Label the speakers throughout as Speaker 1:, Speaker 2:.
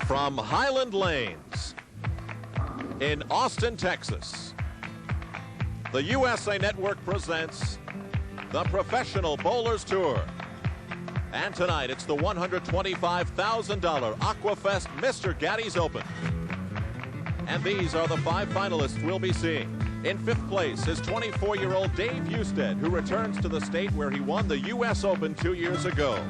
Speaker 1: From Highland Lanes in Austin, Texas, the USA Network presents the Professional Bowlers Tour. And tonight, it's the $125,000 Aqua Fest Mr. Gatti's Open. And these are the 5 finalists we'll be seeing. In 5th place is 24-year-old Dave Husted, who returns to the state where he won the US Open 2 years ago.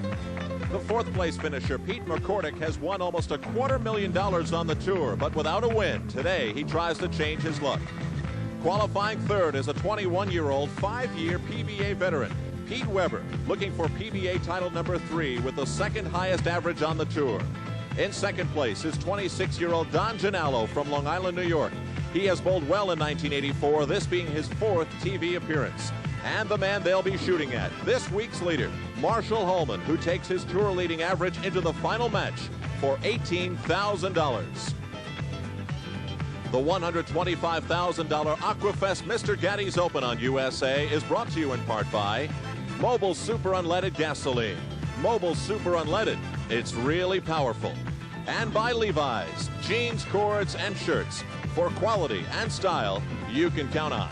Speaker 1: The 4th place finisher, Pete McCordic, has won almost $250,000 on the tour, but without a win. Today, he tries to change his luck. Qualifying 3rd is a 21-year-old, 5-year PBA veteran, Pete Weber, looking for PBA title number 3 with the 2nd highest average on the tour. In 2nd place is 26-year-old Don Genalo from Long Island, New York. He has bowled well in 1984, this being his 4th TV appearance. And the man they'll be shooting at, this week's leader, Marshall Holman, who takes his tour leading average into the final match for $18,000. The $125,000 Aqua Fest Mr. Gatti's Open on USA is brought to you in part by Mobil Super Unleaded Gasoline. Mobil Super Unleaded, it's really powerful. And by Levi's, jeans, cords, and shirts for quality and style you can count on.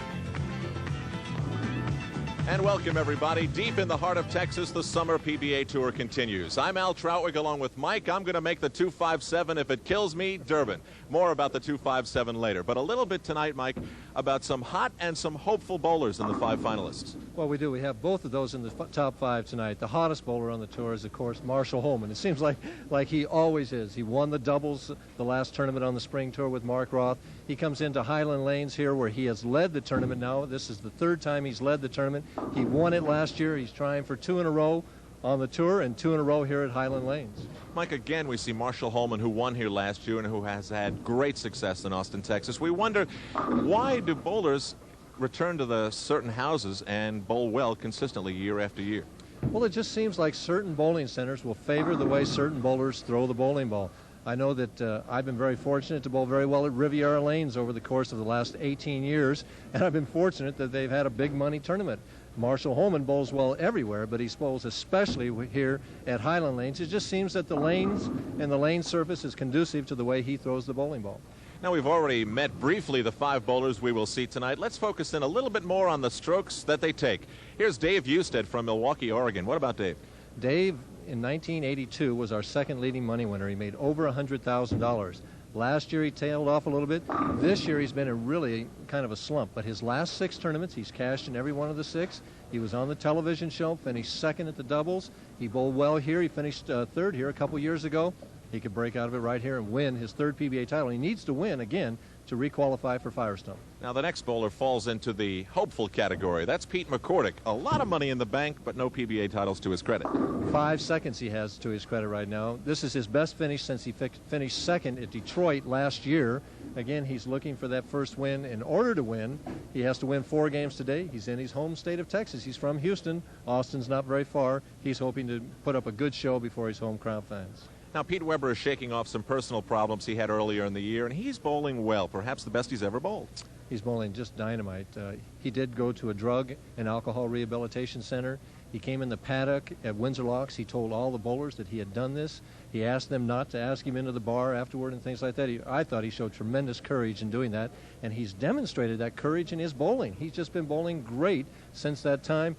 Speaker 1: And welcome, everybody. Deep in the heart of Texas, the Summer PBA Tour continues. I'm Al Troutwig along with Mike. I'm going to make the 257. If it kills me, Durban. More about the 257 later. But a little bit tonight, Mike, about some hot and some hopeful bowlers in the 5 finalists.
Speaker 2: Well, we do. We have both of those in the top 5 tonight. The hottest bowler on the tour is, of course, Marshall Holman. It seems like he always is. He won the doubles the last tournament on the spring tour with Mark Roth. He comes into Highland Lanes here where he has led the tournament now. This is the 3rd time he's led the tournament. He won it last year. He's trying for 2 in a row on the tour and 2 in a row here at Highland Lanes.
Speaker 1: Mike, again, we see Marshall Holman, who won here last year and who has had great success in Austin, Texas. We wonder, why do bowlers return to the certain houses and bowl well consistently year after year?
Speaker 2: Well, it just seems like certain bowling centers will favor the way certain bowlers throw the bowling ball. I know that I've been very fortunate to bowl very well at Riviera Lanes over the course of the last 18 years, and I've been fortunate that they've had a big money tournament. Marshall Holman bowls well everywhere, but he bowls especially here at Highland Lanes. It just seems that the lanes and the lane surface is conducive to the way he throws the bowling ball.
Speaker 1: Now, we've already met briefly the 5 bowlers we will see tonight. Let's focus in a little bit more on the strokes that they take. Here's Dave Husted from Milwaukee, Oregon. What about Dave?
Speaker 2: Dave, in 1982, was our 2nd leading money winner. He made over $100,000. Last year he tailed off a little bit. This year he's been in really kind of a slump, but his last 6 tournaments he's cashed in every one of the 6. He was on the television show, finished 2nd at the doubles. He bowled well here. He finished 3rd here a couple years ago. He could break out of it right here and win his 3rd PBA title. He needs to win again to requalify for Firestone.
Speaker 1: Now, the next bowler falls into the hopeful category. That's Pete McCordic. A lot of money in the bank, but no PBA titles to his credit.
Speaker 2: 5 seconds he has to his credit right now. This is his best finish since he finished 2nd at Detroit last year. Again, he's looking for that first win. In order to win, he has to win 4 games today. He's in his home state of Texas. He's from Houston. Austin's not very far. He's hoping to put up a good show before his home crowd fans.
Speaker 1: Now, Pete Weber is shaking off some personal problems he had earlier in the year, and he's bowling well, perhaps the best he's ever bowled.
Speaker 2: He's bowling just dynamite. He did go to a drug and alcohol rehabilitation center. He came in the paddock at Windsor Locks. He told all the bowlers that he had done this. He asked them not to ask him into the bar afterward and things like that. I thought he showed tremendous courage in doing that, and he's demonstrated that courage in his bowling. He's just been bowling great since that time.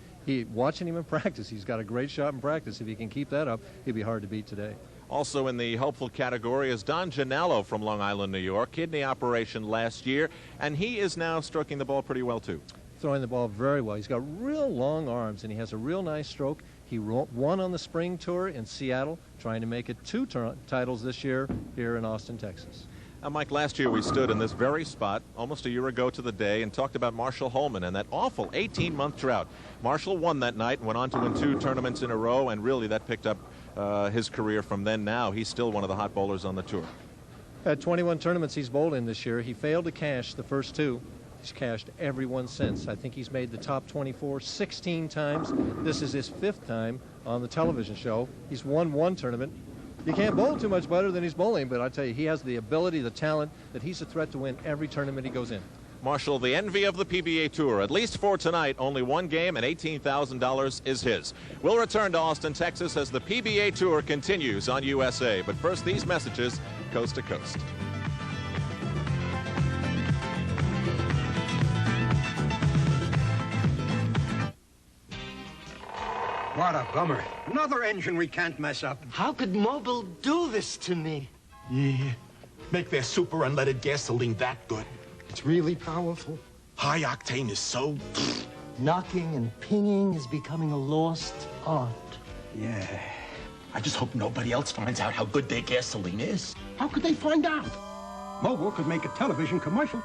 Speaker 2: Watching him in practice, he's got a great shot in practice. If he can keep that up, he'll be hard to beat today.
Speaker 1: Also in the hopeful category is Don Genalo from Long Island, New York. Kidney operation last year, and he is now stroking the ball pretty well, too.
Speaker 2: Throwing the ball very well. He's got real long arms, and he has a real nice stroke. He won on the spring tour in Seattle, trying to make it 2 titles this year here in Austin, Texas.
Speaker 1: Now, Mike, last year we stood in this very spot almost a year ago to the day and talked about Marshall Holman and that awful 18-month drought. Marshall won that night and went on to win 2 tournaments in a row, and really that picked up his career from then. Now he's still one of the hot bowlers on the tour.
Speaker 2: At 21 tournaments he's bowled in this year. He failed to cash the first 2. He's cashed every one since. I think he's made the top 24 16 times. This is his 5th time on the television show. He's won 1 tournament. You can't bowl too much better than he's bowling, but I tell you, he has the ability, the talent, that he's a threat to win every tournament he goes in.
Speaker 1: Marshall, the envy of the PBA Tour. At least for tonight, only one game and $18,000 is his. We'll return to Austin, Texas as the PBA Tour continues on USA. But first, these messages coast to coast.
Speaker 3: What a bummer. Another engine we can't mess up.
Speaker 4: How could Mobil do this to me?
Speaker 5: Yeah, make their super unleaded gasoline that good.
Speaker 3: It's really powerful.
Speaker 5: High octane is so...
Speaker 4: Knocking and pinging is becoming a lost art.
Speaker 5: Yeah. I just hope nobody else finds out how good their gasoline is.
Speaker 3: How could they find out? Mobil could make a television commercial.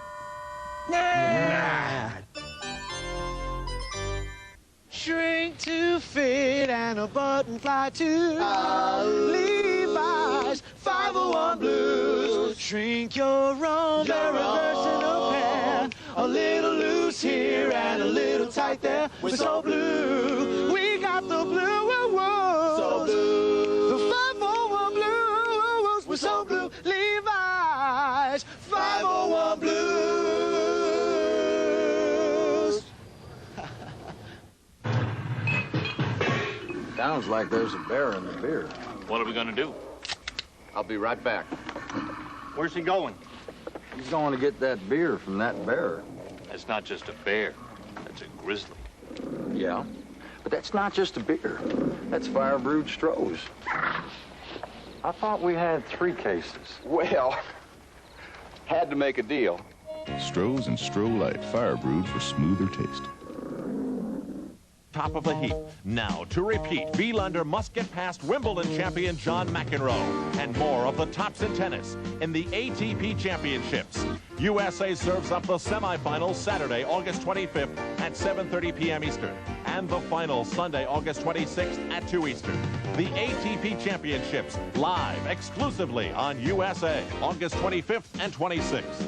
Speaker 4: Nah. Shrink to fit and a button fly to Levi's 501 Blues. Shrink your own, they're reversing a pair. A little loose here and a little tight there. We're so blue, we got the blue, so blue. The 501 Blues, we're so blue. Levi's 501 Blues.
Speaker 6: Sounds like there's a bear in the beer.
Speaker 7: What are we gonna do?
Speaker 6: I'll be right back.
Speaker 7: Where's he going?
Speaker 6: He's going to get that beer from that bear.
Speaker 7: That's not just a bear. That's a grizzly.
Speaker 6: Yeah, but that's not just a beer. That's fire-brewed Stroh's. I thought we had 3 cases.
Speaker 8: Well, had to make a deal.
Speaker 9: Stroh's and Stroh Light, fire-brewed for smoother taste.
Speaker 1: Top of the heap. Now, to repeat, Wielander must get past Wimbledon champion John McEnroe and more of the tops in tennis in the ATP Championships. USA serves up the semifinals Saturday, August 25th at 7:30 p.m. Eastern, and the finals Sunday, August 26th at 2 Eastern. The ATP Championships live exclusively on USA, August 25th and 26th.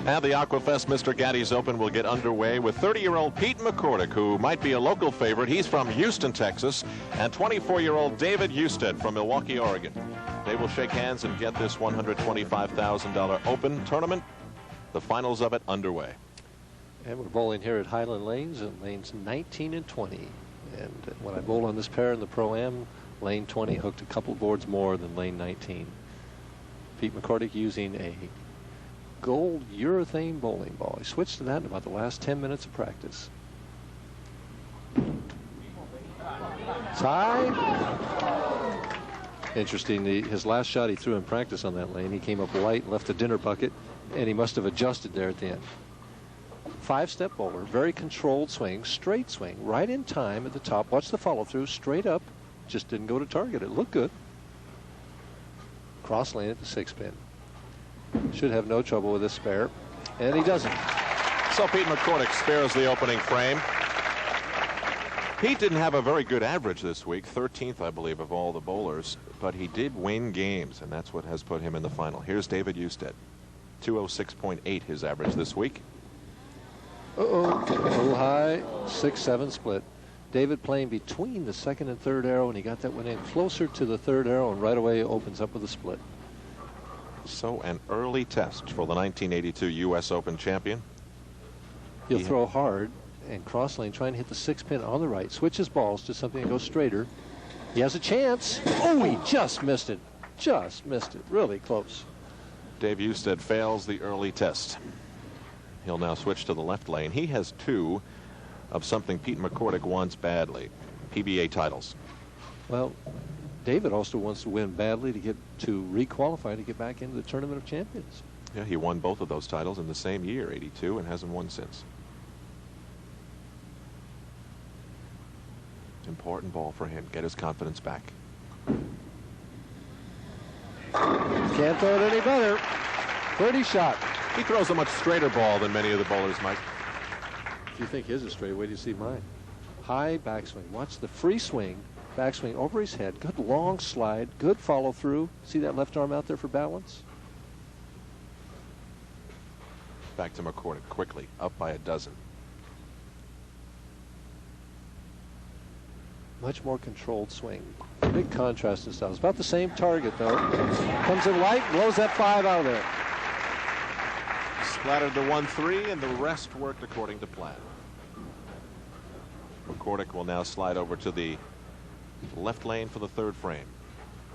Speaker 1: And the Aqua Fest Mr. Gatti's Open will get underway with 30-year-old Pete McCordic, who might be a local favorite. He's from Houston, Texas, and 24-year-old David Husted from Milwaukee, Oregon. They will shake hands and get this $125,000 Open tournament. The finals of it underway.
Speaker 2: And we're bowling here at Highland Lanes, and lanes 19 and 20. And when I bowled on this pair in the Pro-Am, lane 20 hooked a couple boards more than lane 19. Pete McCordic using a gold urethane bowling ball. He switched to that in about the last 10 minutes of practice. It's high. Interesting, his last shot he threw in practice on that lane, he came up light and left the dinner bucket, and he must have adjusted there at the end. 5-step bowler, very controlled swing, straight swing, right in time at the top. Watch the follow through, straight up, just didn't go to target. It looked good. Cross lane at the 6-pin. Should have no trouble with this spare, and he doesn't.
Speaker 1: So Pete McCordic spares the opening frame. Pete didn't have a very good average this week, 13th, I believe, of all the bowlers, but he did win games, and that's what has put him in the final. Here's David Husted, 206.8 his average this week.
Speaker 2: Uh-oh, a little high, 6-7 split. David playing between the 2nd and 3rd arrow, and he got that one in closer to the 3rd arrow, and right away opens up with a split.
Speaker 1: So an early test for the 1982 U.S. Open champion.
Speaker 2: He'll throw hard and cross lane, trying to hit the 6-pin on the right. Switches balls to something that goes straighter. He has a chance. Oh, he just missed it. Just missed it. Really close.
Speaker 1: Dave Husted fails the early test. He'll now switch to the left lane. He has 2 of something Pete McCordic wants badly, PBA titles.
Speaker 2: Well, David also wants to win badly to re-qualify to get back into the Tournament of Champions.
Speaker 1: Yeah, he won both of those titles in the same year, 82, and hasn't won since. Important ball for him. Get his confidence back.
Speaker 2: Can't throw it any better. Pretty shot.
Speaker 1: He throws a much straighter ball than many of the bowlers, Mike.
Speaker 2: If you think his is straight, wait till you see mine. High backswing. Watch the free swing. Backswing over his head. Good long slide. Good follow through. See that left arm out there for balance?
Speaker 1: Back to McCordic quickly. Up by a dozen.
Speaker 2: Much more controlled swing. Big contrast in styles. About the same target, though. Comes in light, blows that 5 out of there.
Speaker 1: Splattered the 1-3, and the rest worked according to plan. McCordic will now slide over to the left lane for the 3rd frame.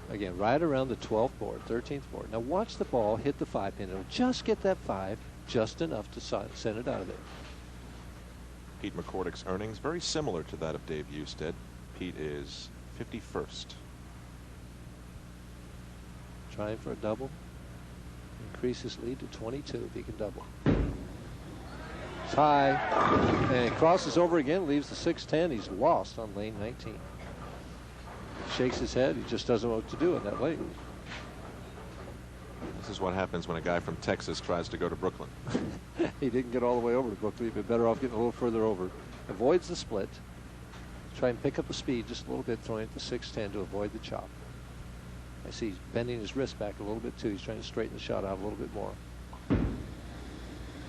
Speaker 2: Again, right around the 12th board, 13th board. Now watch the ball hit the 5 pin. It'll just get that 5, just enough to send it out of there.
Speaker 1: Pete McCordic's earnings very similar to that of Dave Husted. Pete is 51st.
Speaker 2: Trying for a double. Increase his lead to 22 if he can double. It's high, and crosses over again, leaves the 6-10. He's lost on lane 19. Shakes his head. He just doesn't know what to do in that lane.
Speaker 1: This is what happens when a guy from Texas tries to go to Brooklyn.
Speaker 2: He didn't get all the way over to Brooklyn. He'd been better off getting a little further over. Avoids the split. Try and pick up the speed just a little bit, throwing it to 6-10 to avoid the chop. I see he's bending his wrist back a little bit too. He's trying to straighten the shot out a little bit more.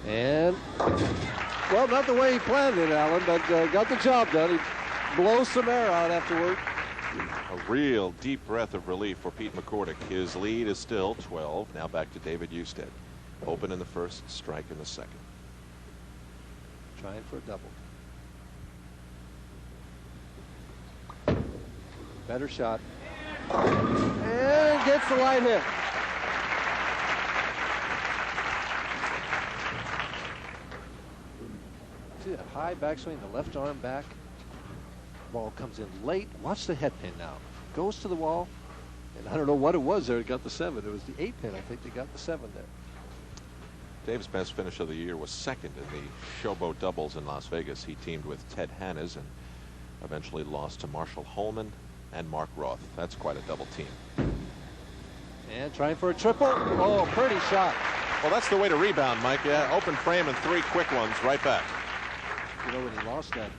Speaker 2: And, well, not the way he planned it, Alan, but got the job done. He blows some air out afterward.
Speaker 1: A real deep breath of relief for Pete McCordic. His lead is still 12. Now back to David Husted. Open in the 1st, strike in the 2nd.
Speaker 2: Trying for a double. Better shot. And gets the line hit. See that high backswing, the left arm back. Ball comes in late. Watch the head pin now. Goes to the wall. And I don't know what it was there. It got the 7. It was the 8 pin. I think they got the 7 there.
Speaker 1: Dave's best finish of the year was 2nd in the Showboat Doubles in Las Vegas. He teamed with Ted Hannes and eventually lost to Marshall Holman and Mark Roth. That's quite a double team.
Speaker 2: And trying for a triple. Oh, pretty shot.
Speaker 1: Well, that's the way to rebound, Mike. Yeah, open frame and 3 quick ones right back.
Speaker 2: You know, when he lost that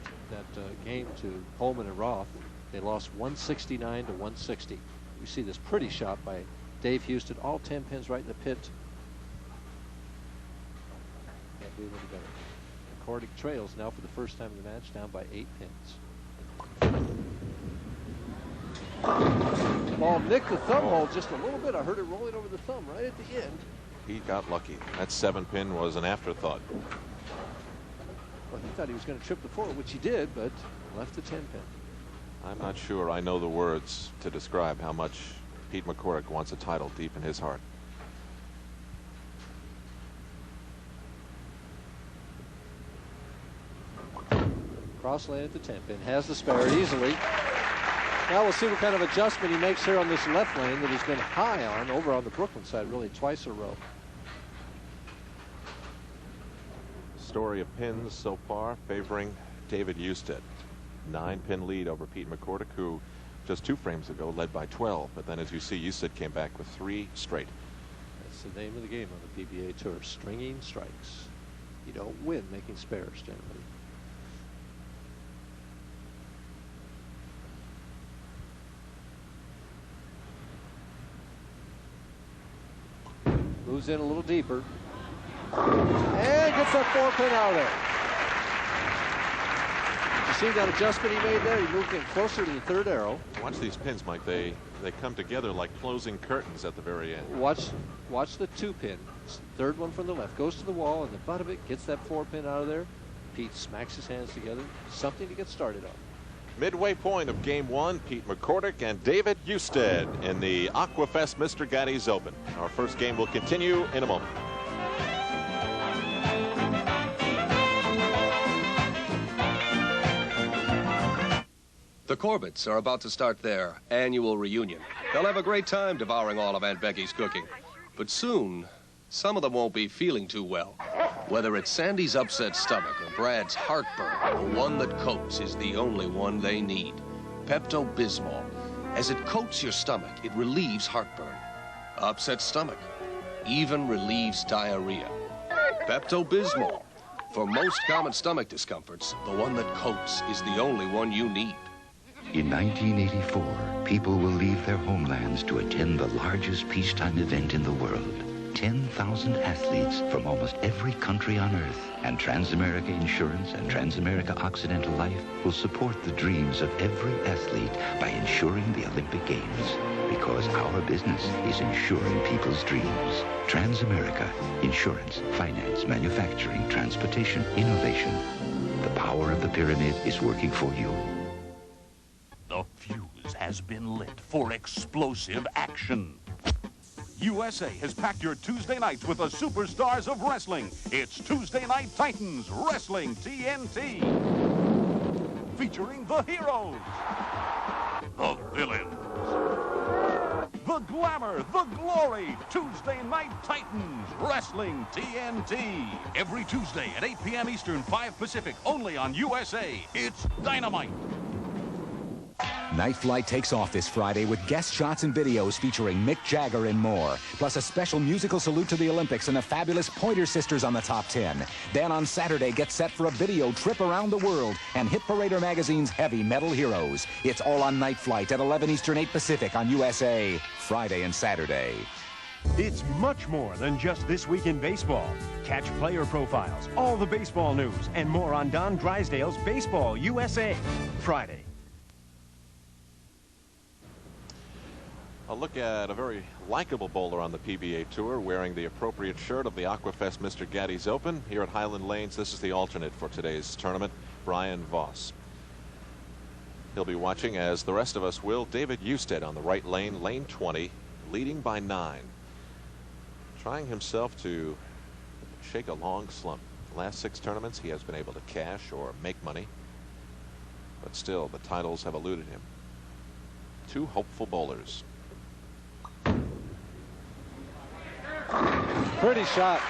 Speaker 2: game to Holman and Roth, they lost 169 to 160. You see this pretty shot by Dave Husted. All 10 pins right in the pit. Can't do any better. McCordic trails now for the first time in the match, down by 8 pins. Ball nicked the thumb hole just a little bit. I heard it rolling over the thumb right at the end.
Speaker 1: He got lucky. That 7 pin was an afterthought.
Speaker 2: Well, he thought he was going to trip the 4, which he did, but left the 10 pin.
Speaker 1: I'm not sure I know the words to describe how much Pete McCordic wants a title deep in his heart.
Speaker 2: Cross lane at the 10 pin. Has the spare easily. Now we'll see what kind of adjustment he makes here on this left lane that he's been high on over on the Brooklyn side really twice in a row.
Speaker 1: Story of pins so far favoring David Husted. 9-pin lead over Pete McCordic, who just 2 frames ago led by 12. But then, as you see, Husted came back with 3 straight.
Speaker 2: That's the name of the game on the PBA Tour, stringing strikes. You don't win making spares generally. Moves in a little deeper. And gets that 4-pin out of there. You see that adjustment he made there? He moved in closer to the 3rd arrow.
Speaker 1: Watch these pins, Mike. They come together like closing curtains at the very end.
Speaker 2: Watch the 2-pin. 3rd one from the left. Goes to the wall, and the butt of it gets that 4-pin out of there. Pete smacks his hands together. Something to get started on.
Speaker 1: Midway point of game 1, Pete McCordic and David Husted in the Aqua Fest Mr. GATTI'S Open. Our first game will continue in a moment.
Speaker 10: The Corbetts are about to start their annual reunion. They'll have a great time devouring all of Aunt Becky's cooking. But soon, some of them won't be feeling too well. Whether it's Sandy's upset stomach or Brad's heartburn, the one that coats is the only one they need. Pepto-Bismol. As it coats your stomach, it relieves heartburn. Upset stomach even relieves diarrhea. Pepto-Bismol. For most common stomach discomforts, the one that coats is the only one you need.
Speaker 11: In 1984, people will leave their homelands to attend the largest peacetime event in the world. 10,000 athletes from almost every country on Earth. And Transamerica Insurance and Transamerica Occidental Life will support the dreams of every athlete by insuring the Olympic Games. Because our business is insuring people's dreams. Transamerica. Insurance, finance, manufacturing, transportation, innovation. The power of the pyramid is working for you.
Speaker 12: The fuse has been lit for explosive action. USA has packed your Tuesday nights with the superstars of wrestling. It's Tuesday Night Titans Wrestling TNT. Featuring the heroes, the villains, the glamour, the glory. Tuesday Night Titans Wrestling TNT. Every Tuesday at 8 p.m. Eastern, 5 Pacific, only on USA. It's dynamite.
Speaker 13: Night Flight takes off this Friday with guest shots and videos featuring Mick Jagger and more. Plus a special musical salute to the Olympics and the fabulous Pointer Sisters on the top 10. Then on Saturday, get set for a video trip around the world and Hit Parader Magazine's Heavy Metal Heroes. It's all on Night Flight at 11 Eastern, 8 Pacific on USA, Friday and Saturday.
Speaker 3: It's much more than just This Week in Baseball. Catch player profiles, all the baseball news, and more on Don Drysdale's Baseball USA, Friday.
Speaker 1: A look at a very likable bowler on the PBA Tour wearing the appropriate shirt of the Aqua Fest Mr. Gatti's Open. Here at Highland Lanes, this is the alternate for today's tournament, Brian Voss. He'll be watching, as the rest of us will, David Husted on the right lane, lane 20, leading by 9. Trying himself to shake a long slump. The last 6 tournaments, he has been able to cash or make money. But still, the titles have eluded him. 2 hopeful bowlers.
Speaker 2: Pretty shot.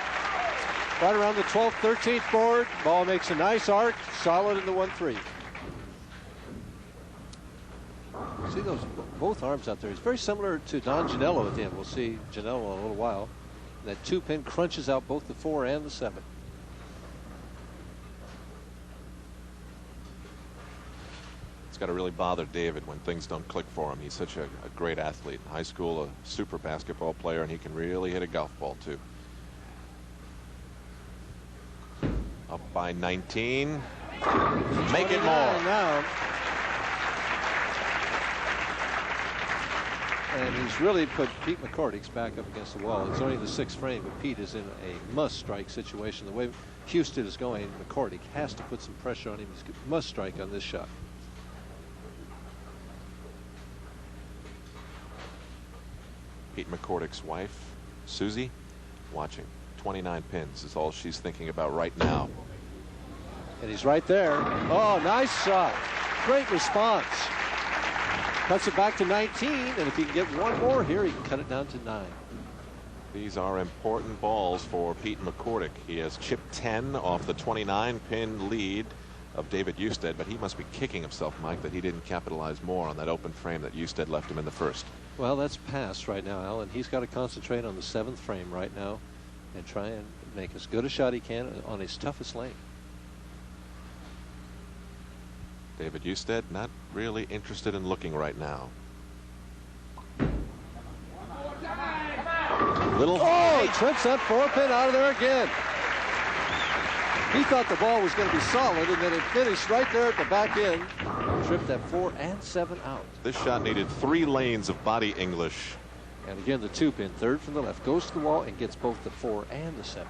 Speaker 2: Right around the 12th, 13th board. Ball makes a nice arc, solid in the 1-3. See those both arms out there. It's very similar to Don Genalo at the end. We'll see Janello in a little while. That 2-pin crunches out both the 4 and the 7.
Speaker 1: Got to really bother David when things don't click for him. He's such a great athlete in high school, a super basketball player, and he can really hit a golf ball too. Up by 19. Make it more.
Speaker 2: Now. And he's really put Pete McCordic's back up against the wall. It's only the 6th frame, but Pete is in a must-strike situation. The way Husted is going, McCordic has to put some pressure on him. He must strike on this shot.
Speaker 1: Pete McCordic's wife, Susie, watching. 29 pins is all she's thinking about right now.
Speaker 2: And he's right there. Oh, nice shot. Great response. Cuts it back to 19, and if he can get one more here, he can cut it down to 9.
Speaker 1: These are important balls for Pete McCordic. He has chipped 10 off the 29-pin lead of David Husted, but he must be kicking himself, Mike, that he didn't capitalize more on that open frame that Husted left him in the first.
Speaker 2: Well, that's past right now, Alan. He's got to concentrate on the 7th frame right now and try and make as good a shot he can on his toughest lane.
Speaker 1: David Husted not really interested in looking right now. Little.
Speaker 2: Oh, he trips that 4-pin out of there again. He thought the ball was going to be solid, and then it finished right there at the back end. Tripped that 4 and 7 out.
Speaker 1: This shot needed 3 lanes of body English.
Speaker 2: And again, the 2-pin, 3rd from the left, goes to the wall and gets both the 4 and the 7.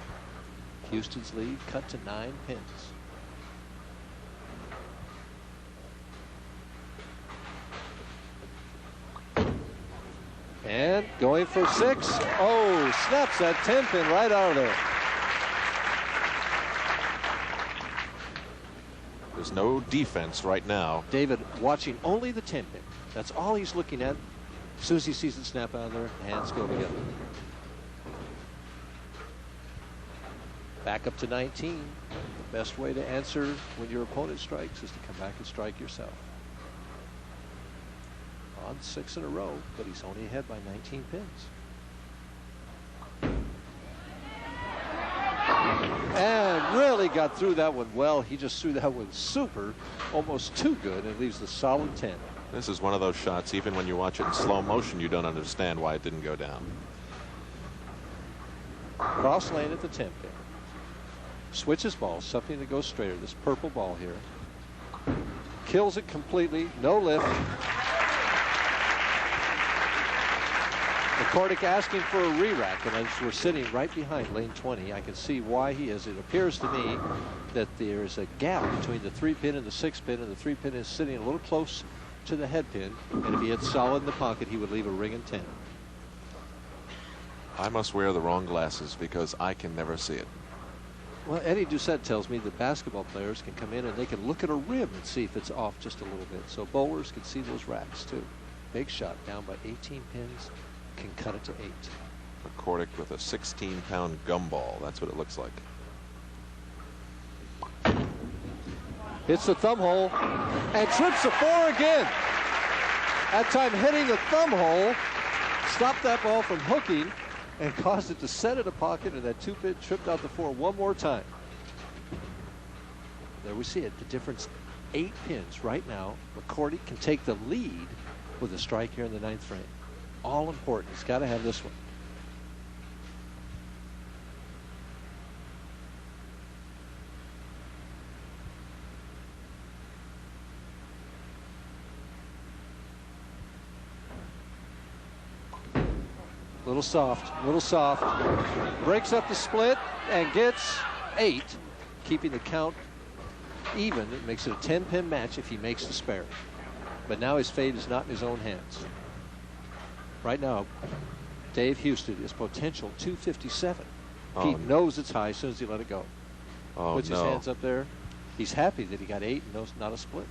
Speaker 2: Houston's lead cut to 9 pins. And going for 6. Oh, snaps that 10-pin right out of there.
Speaker 1: There's no defense right now.
Speaker 2: David watching only the 10-pin. That's all he's looking at. Susie sees it snap out of there. Hands go together. Back up to 19. The best way to answer when your opponent strikes is to come back and strike yourself. On 6 in a row, but he's only ahead by 19 pins. And really got through that one well. He just threw that one super, almost too good, and leaves the solid 10.
Speaker 1: This is one of those shots, even when you watch it in slow motion, you don't understand why it didn't go down.
Speaker 2: Cross lane at the 10 pin. Switches balls, something that goes straighter. This purple ball here. Kills it completely, no lift. McCordic asking for a re-rack, and as we're sitting right behind lane 20, I can see why he is. It appears to me that there's a gap between the 3 pin and the 6 pin, and the 3 pin is sitting a little close to the head pin, and if he hit solid in the pocket, he would leave a ring in 10.
Speaker 1: I must wear the wrong glasses because I can never see it.
Speaker 2: Well, Eddie Doucette tells me that basketball players can come in and they can look at a rim and see if it's off just a little bit. So bowlers can see those racks too. Big shot down by 18 pins, can cut it to 8.
Speaker 1: McCordic with a 16-pound gumball. That's what it looks like.
Speaker 2: Hits the thumb hole and trips the 4 again. That time hitting the thumb hole stopped that ball from hooking and caused it to set in a pocket, and that 2 pin tripped out the 4 one more time. There we see it, the difference 8 pins right now. McCordic can take the lead with a strike here in the 9th frame. All important, he's got to have this one. Little soft, breaks up the split and gets 8, keeping the count even. It makes it a 10-pin match if he makes the spare. But now his fate is not in his own hands. Right now, Dave Husted is potential 257. Pete knows it's high as soon as he let it go. Puts his hands up there. He's happy that he got 8 and knows not a split.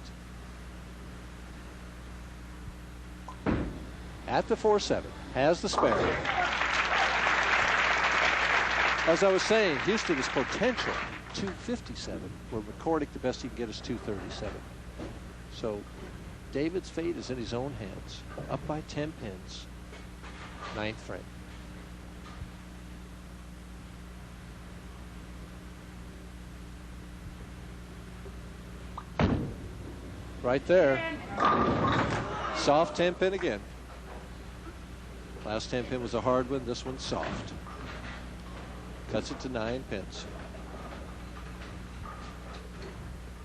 Speaker 2: At the 4-7, has the spare. As I was saying, Husted is potential 257, where McCordic, the best he can get is 237. So David's fate is in his own hands. Up by 10 pins, 9th frame. Right there. Soft 10 pin again. Last 10 pin was a hard one. This one's soft. Cuts it to 9 pins.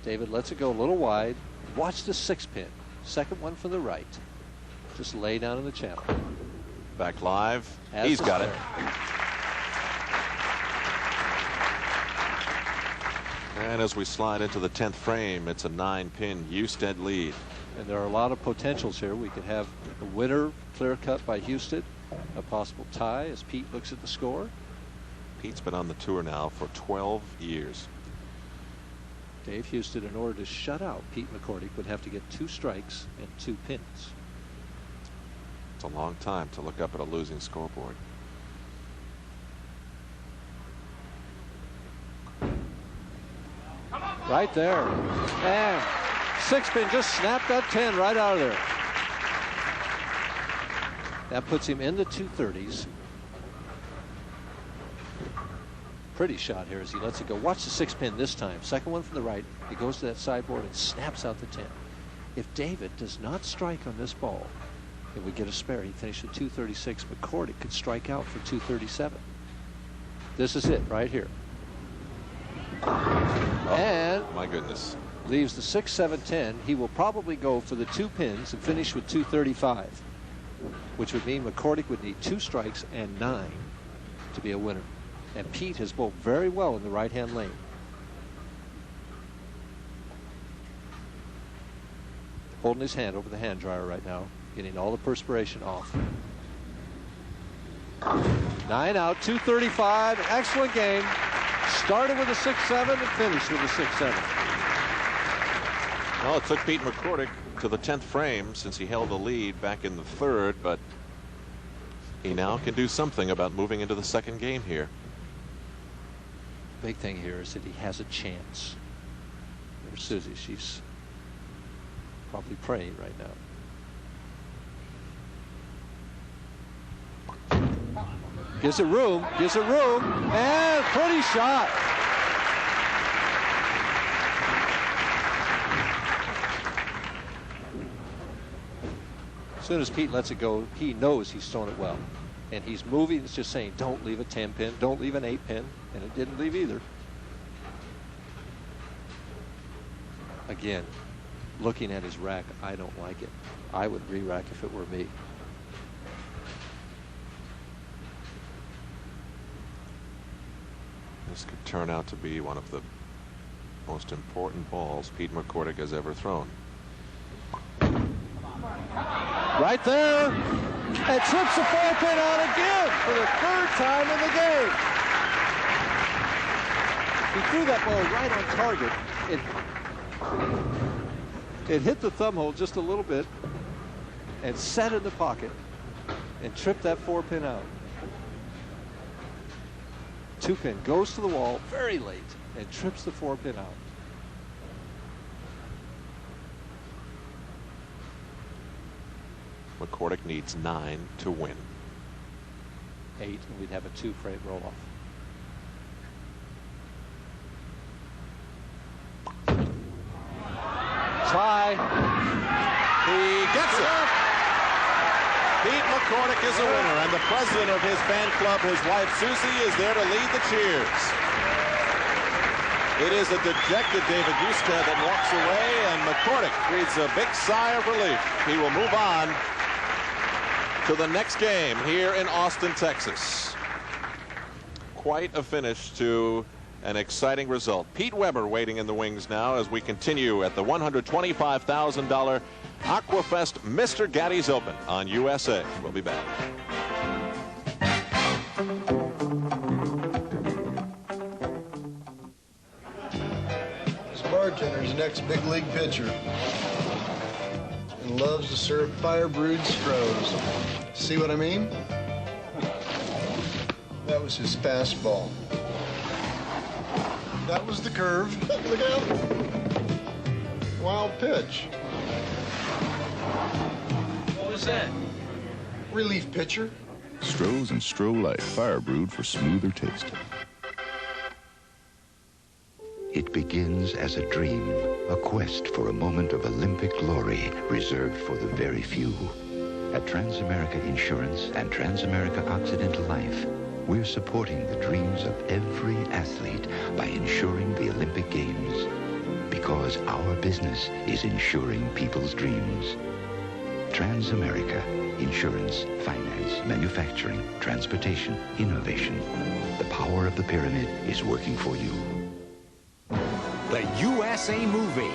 Speaker 2: David lets it go a little wide. Watch the 6 pin. Second one from the right. Just lay down in the channel.
Speaker 1: Back live. He's got it. And as we slide into the 10th frame, it's a 9-pin Husted lead.
Speaker 2: And there are a lot of potentials here. We could have a winner clear cut by Husted, a possible tie as Pete looks at the score.
Speaker 1: Pete's been on the tour now for 12 years.
Speaker 2: Dave Husted, in order to shut out Pete McCordic, would have to get 2 strikes and 2 pins.
Speaker 1: It's a long time to look up at a losing scoreboard.
Speaker 2: Right there. And 6 pin just snapped that 10 right out of there. That puts him in the 230s. Pretty shot here as he lets it go. Watch the 6 pin this time. Second one from the right. He goes to that sideboard and snaps out the 10. If David does not strike on this ball and we get a spare, he finished at 236. McCordic could strike out for 237. This is it right here. And
Speaker 1: my goodness,
Speaker 2: leaves the 6, 7, 10. He will probably go for the 2 pins and finish with 235, which would mean McCordic would need 2 strikes and 9 to be a winner. And Pete has bowled very well in the right-hand lane. Holding his hand over the hand dryer right now, getting all the perspiration off. 9 out, 235. Excellent game. Started with a 6-7 and finished with a 6-7.
Speaker 1: Well, it took Pete McCordic to the 10th frame since he held the lead back in the 3rd, but he now can do something about moving into the 2nd game here.
Speaker 2: Big thing here is that he has a chance. There's Susie. She's probably praying right now. Gives it room, and pretty shot. As soon as Pete lets it go, he knows he's thrown it well. And he's moving. It's just saying, don't leave a 10-pin, don't leave an 8-pin, and it didn't leave either. Again, looking at his rack, I don't like it. I would re-rack if it were me.
Speaker 1: This could turn out to be one of the most important balls Pete McCordic has ever thrown.
Speaker 2: Right there, and trips the 4-pin out again for the 3rd time in the game. He threw that ball right on target. It hit the thumb hole just a little bit and sat in the pocket and tripped that 4-pin out. 2-pin goes to the wall very late and trips the 4-pin out.
Speaker 1: McCordic needs 9 to win.
Speaker 2: 8, and we'd have a 2-frame roll-off. Try.
Speaker 1: He gets it. Pete McCordic is a winner, and the president of his fan club, his wife Susie, is there to lead the cheers. It is a dejected David Husted that walks away, and McCordic breathes a big sigh of relief. He will move on to the next game here in Austin, Texas. Quite a finish to an exciting result. Pete Weber waiting in the wings now as we continue at the $125,000 Aqua Fest Mr. Gatti's Open on USA. We'll be back.
Speaker 14: This bartender's the next big league pitcher and loves to serve fire-brewed Strohs. See what I mean? That was his fastball. That was the curve. Look out. Wild pitch.
Speaker 15: What was that?
Speaker 14: Relief pitcher.
Speaker 9: Strohs and Stroh Light, fire brewed for smoother taste.
Speaker 11: It begins as a dream, a quest for a moment of Olympic glory reserved for the very few. At Transamerica Insurance and Transamerica Occidental Life, we're supporting the dreams of every athlete by insuring the Olympic Games. Because our business is insuring people's dreams. Transamerica, insurance, finance, manufacturing, transportation, innovation. The power of the pyramid is working for you.
Speaker 13: The USA movie.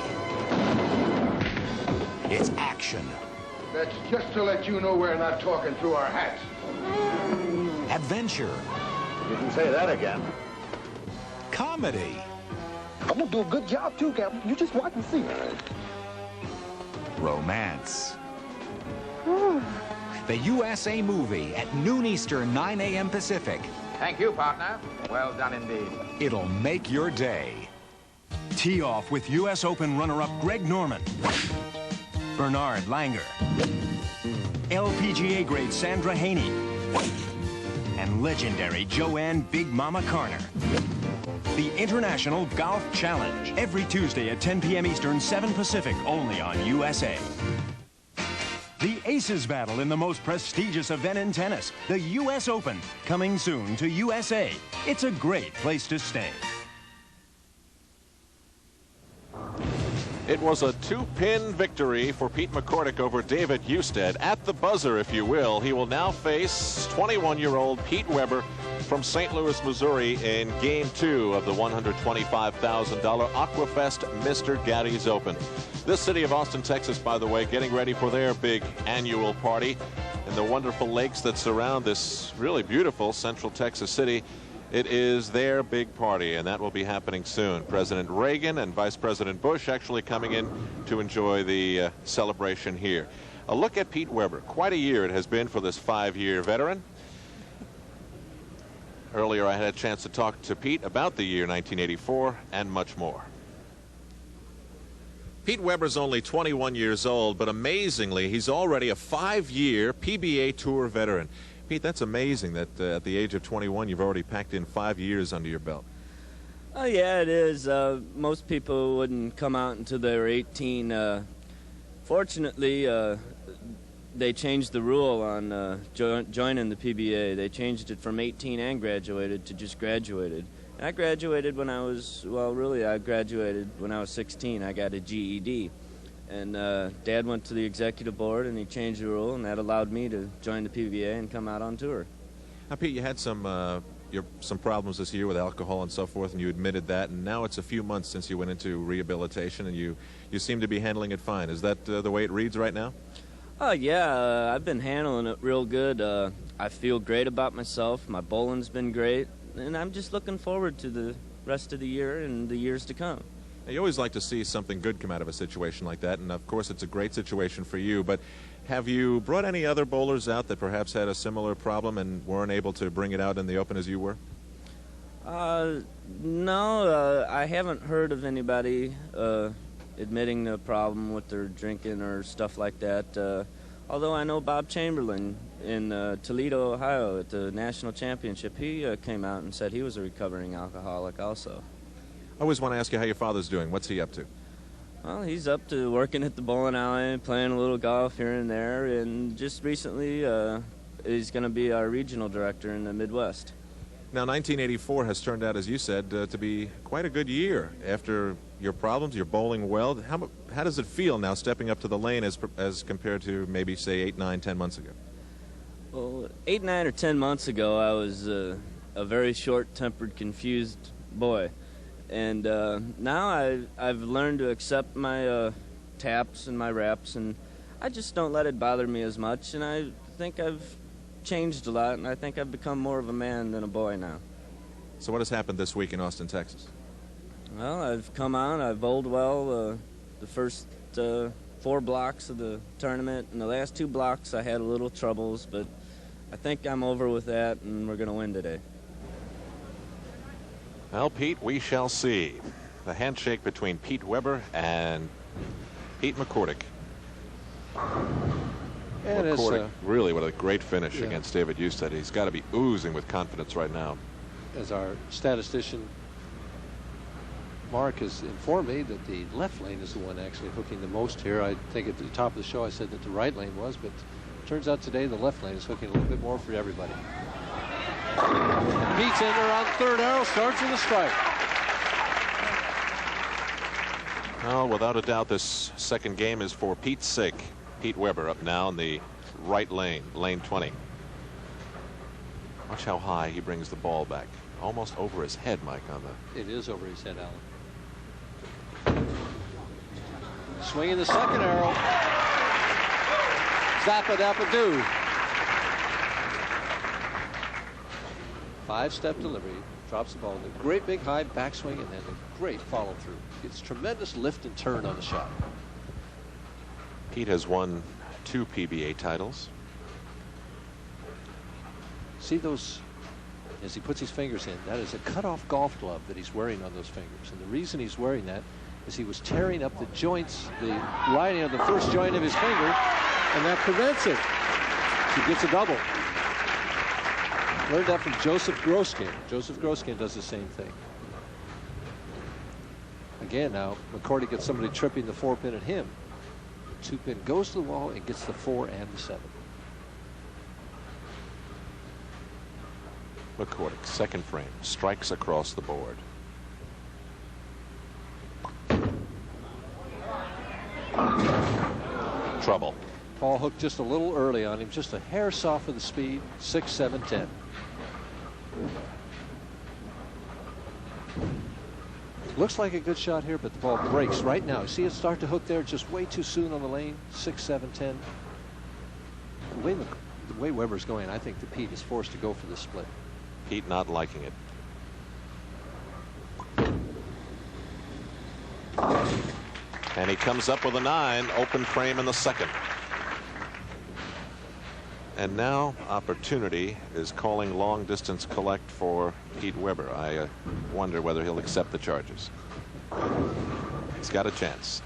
Speaker 13: It's action.
Speaker 16: That's just to let you know we're not talking through our hats.
Speaker 13: Adventure.
Speaker 16: You can say that again.
Speaker 13: Comedy.
Speaker 16: I'm gonna do a good job too, Captain. You just watch and see.
Speaker 13: Romance. The USA movie at noon Eastern, 9 a.m. Pacific.
Speaker 8: Thank you, partner. Well done indeed.
Speaker 13: It'll make your day.
Speaker 3: Tee off with U.S. Open runner-up Greg Norman, Bernard Langer, LPGA grade Sandra Haney, and legendary Joanne Big Mama Carner. The International Golf Challenge, every Tuesday at 10 p.m. Eastern, 7 Pacific, only on USA. The Aces battle in the most prestigious event in tennis, the U.S. Open, coming soon to USA. It's a great place to stay.
Speaker 1: It was a 2-pin victory for Pete McCordic over David Husted. At the buzzer, if you will, he will now face 21-year-old Pete Weber from St. Louis, Missouri in Game 2 of the $125,000 Aqua Fest Mr. Gatti's Open. This city of Austin, Texas, by the way, getting ready for their big annual party in the wonderful lakes that surround this really beautiful Central Texas city. It is their big party, and that will be happening soon. President Reagan and Vice President Bush actually coming in to enjoy the celebration here. A look at Pete Weber. Quite a year it has been for this 5-year veteran. Earlier I had a chance to talk to Pete about the year 1984 and much more. Pete Weber's only 21 years old, but amazingly, he's already a 5-year PBA Tour veteran. Pete, that's amazing that at the age of 21, you've already packed in 5 years under your belt.
Speaker 17: Oh, yeah, it is. Most people wouldn't come out until they were 18. Fortunately, they changed the rule on joining the PBA. They changed it from 18 and graduated to just graduated. I graduated when I was, well, really, I graduated when I was 16. I got a GED. And Dad went to the executive board, and he changed the rule, and that allowed me to join the PBA and come out on tour.
Speaker 1: Now, Pete, you had some problems this year with alcohol and so forth, and you admitted that, and now it's a few months since you went into rehabilitation, and you seem to be handling it fine. Is that the way it reads right now?
Speaker 17: Oh, yeah, I've been handling it real good. I feel great about myself. My bowling's been great, and I'm just looking forward to the rest of the year and the years to come.
Speaker 1: Now, you always like to see something good come out of a situation like that, and of course it's a great situation for you, but have you brought any other bowlers out that perhaps had a similar problem and weren't able to bring it out in the open as you were?
Speaker 17: No, I haven't heard of anybody admitting the problem with their drinking or stuff like that. Although I know Bob Chamberlain in Toledo, Ohio at the national championship, he came out and said he was a recovering alcoholic also.
Speaker 1: I always want to ask you how your father's doing. What's he up to?
Speaker 17: Well, he's up to working at the bowling alley, playing a little golf here and there, and just recently he's going to be our regional director in the Midwest.
Speaker 1: Now, 1984 has turned out, as you said, to be quite a good year. After your problems, you're bowling well. How does it feel now stepping up to the lane as compared to maybe, say, 8, 9, 10 months ago?
Speaker 17: Well, 8, 9, or 10 months ago, I was a very short-tempered, confused boy. And now I've learned to accept my taps and my reps, and I just don't let it bother me as much. And I think I've changed a lot, and I think I've become more of a man than a boy now.
Speaker 1: So what has happened this week in Austin, Texas?
Speaker 17: Well, I've come on, I've bowled well the first 4 blocks of the tournament. In the last 2 blocks, I had a little troubles, but I think I'm over with that, and we're going to win today.
Speaker 1: Well, Pete, we shall see. The handshake between Pete Weber and Pete McCordic.
Speaker 2: And
Speaker 1: McCordic, really, what a great finish against David Husted. He's got to be oozing with confidence right now.
Speaker 2: As our statistician Mark has informed me that the left lane is the one actually hooking the most here. I think at the top of the show I said that the right lane was, but it turns out today the left lane is hooking a little bit more for everybody. Pete's in there on third arrow, starts with a strike.
Speaker 1: Well, without a doubt, this second game is for Pete's sake. Pete Weber up now in the right lane, lane 20. Watch how high he brings the ball back. Almost over his head, Mike, on the...
Speaker 2: It is over his head, Alan. Swinging the second arrow. Zap-a-dap-a-doo. 5-step delivery, drops the ball in a great big high backswing, and then a great follow through. Gets tremendous lift and turn on the shot.
Speaker 1: Pete has won 2 PBA titles.
Speaker 2: See those, as he puts his fingers in, that is a cut-off golf glove that he's wearing on those fingers. And the reason he's wearing that is he was tearing up the joints, the lining of the first joint of his finger, and that prevents it. He gets a double. Learned that from Joseph Groskin. Joseph Groskin does the same thing. Again, now McCordic gets somebody tripping the 4-pin at him. 2-pin goes to the wall and gets the 4 and the 7.
Speaker 1: McCordic, second frame, strikes across the board. Trouble.
Speaker 2: Paul hooked just a little early on him, just a hair soft for the speed. 6, 7, 10. Looks like a good shot here, but the ball breaks right now. See it start to hook there just way too soon on the lane. 6, 7, 10. The way Weber's going, I think that Pete is forced to go for the split.
Speaker 1: Pete not liking it. And he comes up with a 9, open frame in the second. And now opportunity is calling long distance collect for Pete Weber. I wonder whether he'll accept the charges. He's got a chance.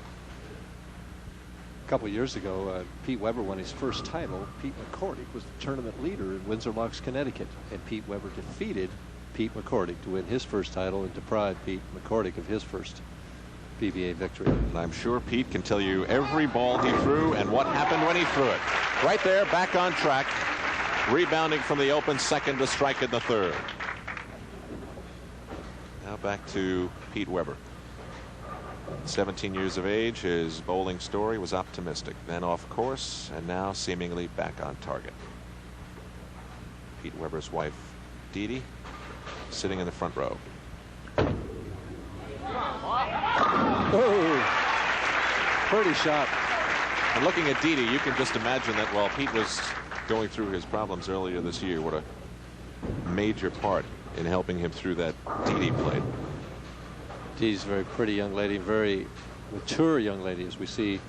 Speaker 2: A couple of years ago, Pete Weber won his first title. Pete McCordic was the tournament leader in Windsor Locks, Connecticut. And Pete Weber defeated Pete McCordic to win his first title and deprive Pete McCordic of his first PBA victory.
Speaker 1: And I'm sure Pete can tell you every ball he threw and what happened when he threw it. Right there, back on track, rebounding from the open second to strike in the third. Now back to Pete Weber. 17 years of age, his bowling story was optimistic. Then off course, and now seemingly back on target. Pete Weber's wife, Dee Dee, sitting in the front row.
Speaker 2: Oh, pretty shot.
Speaker 1: And looking at Dee Dee, you can just imagine that while Pete was going through his problems earlier this year, what a major part in helping him through that Dee Dee played.
Speaker 2: Dee's a very pretty young lady, very mature young lady, as we see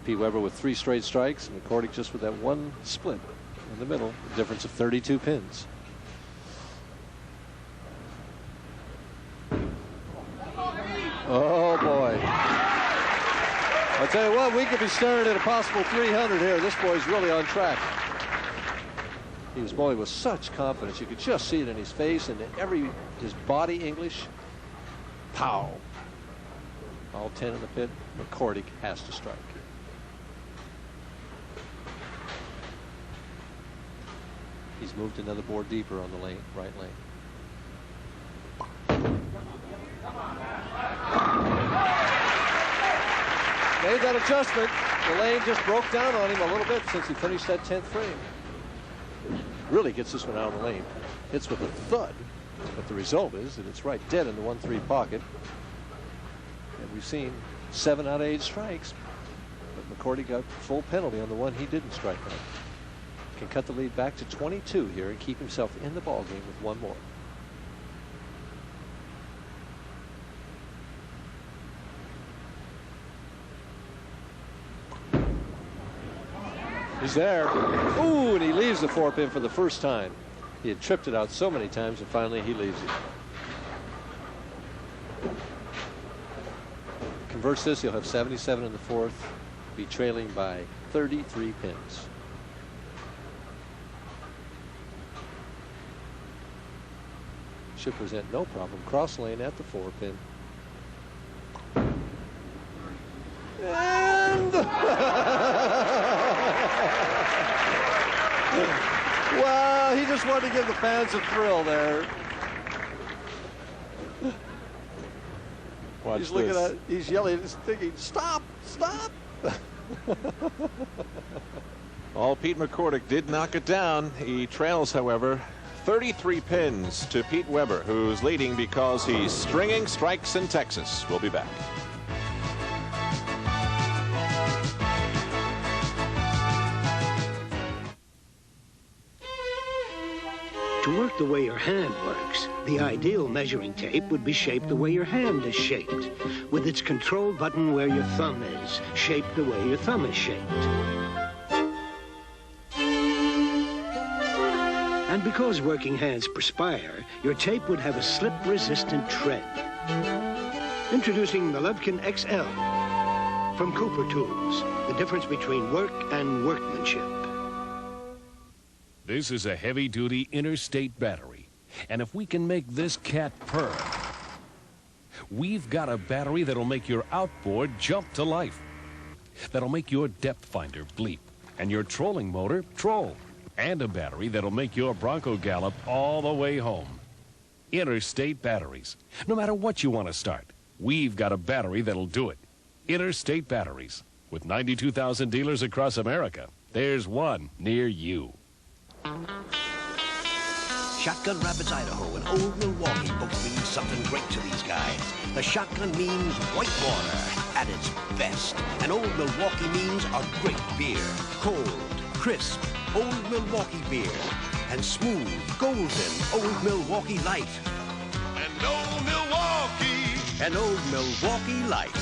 Speaker 2: Pete Weber with 3 straight strikes and McCordic just with that one split in the middle, a difference of 32 pins. Oh boy. I'll tell you what, we could be staring at a possible 300 here. This boy's really on track. He was bowling with such confidence. You could just see it in his face and his body English. Pow. All 10 in the pit. McCordic has to strike. He's moved another board deeper on the lane, right lane. Made that adjustment. The lane just broke down on him a little bit since he finished that 10th frame. Really gets this one out of the lane. Hits with a thud. But the result is that it's right dead in the 1-3 pocket. And we've seen 7 out of 8 strikes. But McCordic got full penalty on the one he didn't strike on. Can cut the lead back to 22 here and keep himself in the ball game with 1 more. He's there. Ooh, and he leaves the 4-pin for the first time. He had tripped it out so many times, and finally he leaves it. Converts this, he'll have 77 in the 4th, be trailing by 33 pins. Should present no problem. Cross lane at the 4-pin. And well, he just wanted to give the fans a thrill there.
Speaker 1: Watch
Speaker 2: he's looking
Speaker 1: this.
Speaker 2: at, he's yelling, he's thinking, stop, stop.
Speaker 1: All Pete McCordic did knock it down. He trails, however, 33 pins to Pete Weber, who's leading because he's stringing strikes in Texas. We'll be back.
Speaker 15: To work the way your hand works, the ideal measuring tape would be shaped the way your hand is shaped, with its control button where your thumb is, shaped the way your thumb is shaped. And because working hands perspire, your tape would have a slip-resistant tread. Introducing the Lubkin XL from Cooper Tools, the difference between work and workmanship.
Speaker 18: This is a heavy-duty interstate battery. And if we can make this cat purr, we've got a battery that'll make your outboard jump to life. That'll make your depth finder bleep and your trolling motor troll. And a battery that'll make your Bronco gallop all the way home. Interstate batteries. No matter what you want to start, we've got a battery that'll do it. Interstate batteries. With 92,000 dealers across America, there's one near you.
Speaker 19: Shotgun Rapids, Idaho, and Old Milwaukee both mean something great to these guys. The shotgun means white water at its best. And Old Milwaukee means a great beer. Cold, crisp, Old Milwaukee beer. And smooth, golden Old Milwaukee Light.
Speaker 20: And Old Milwaukee.
Speaker 19: And Old Milwaukee Light.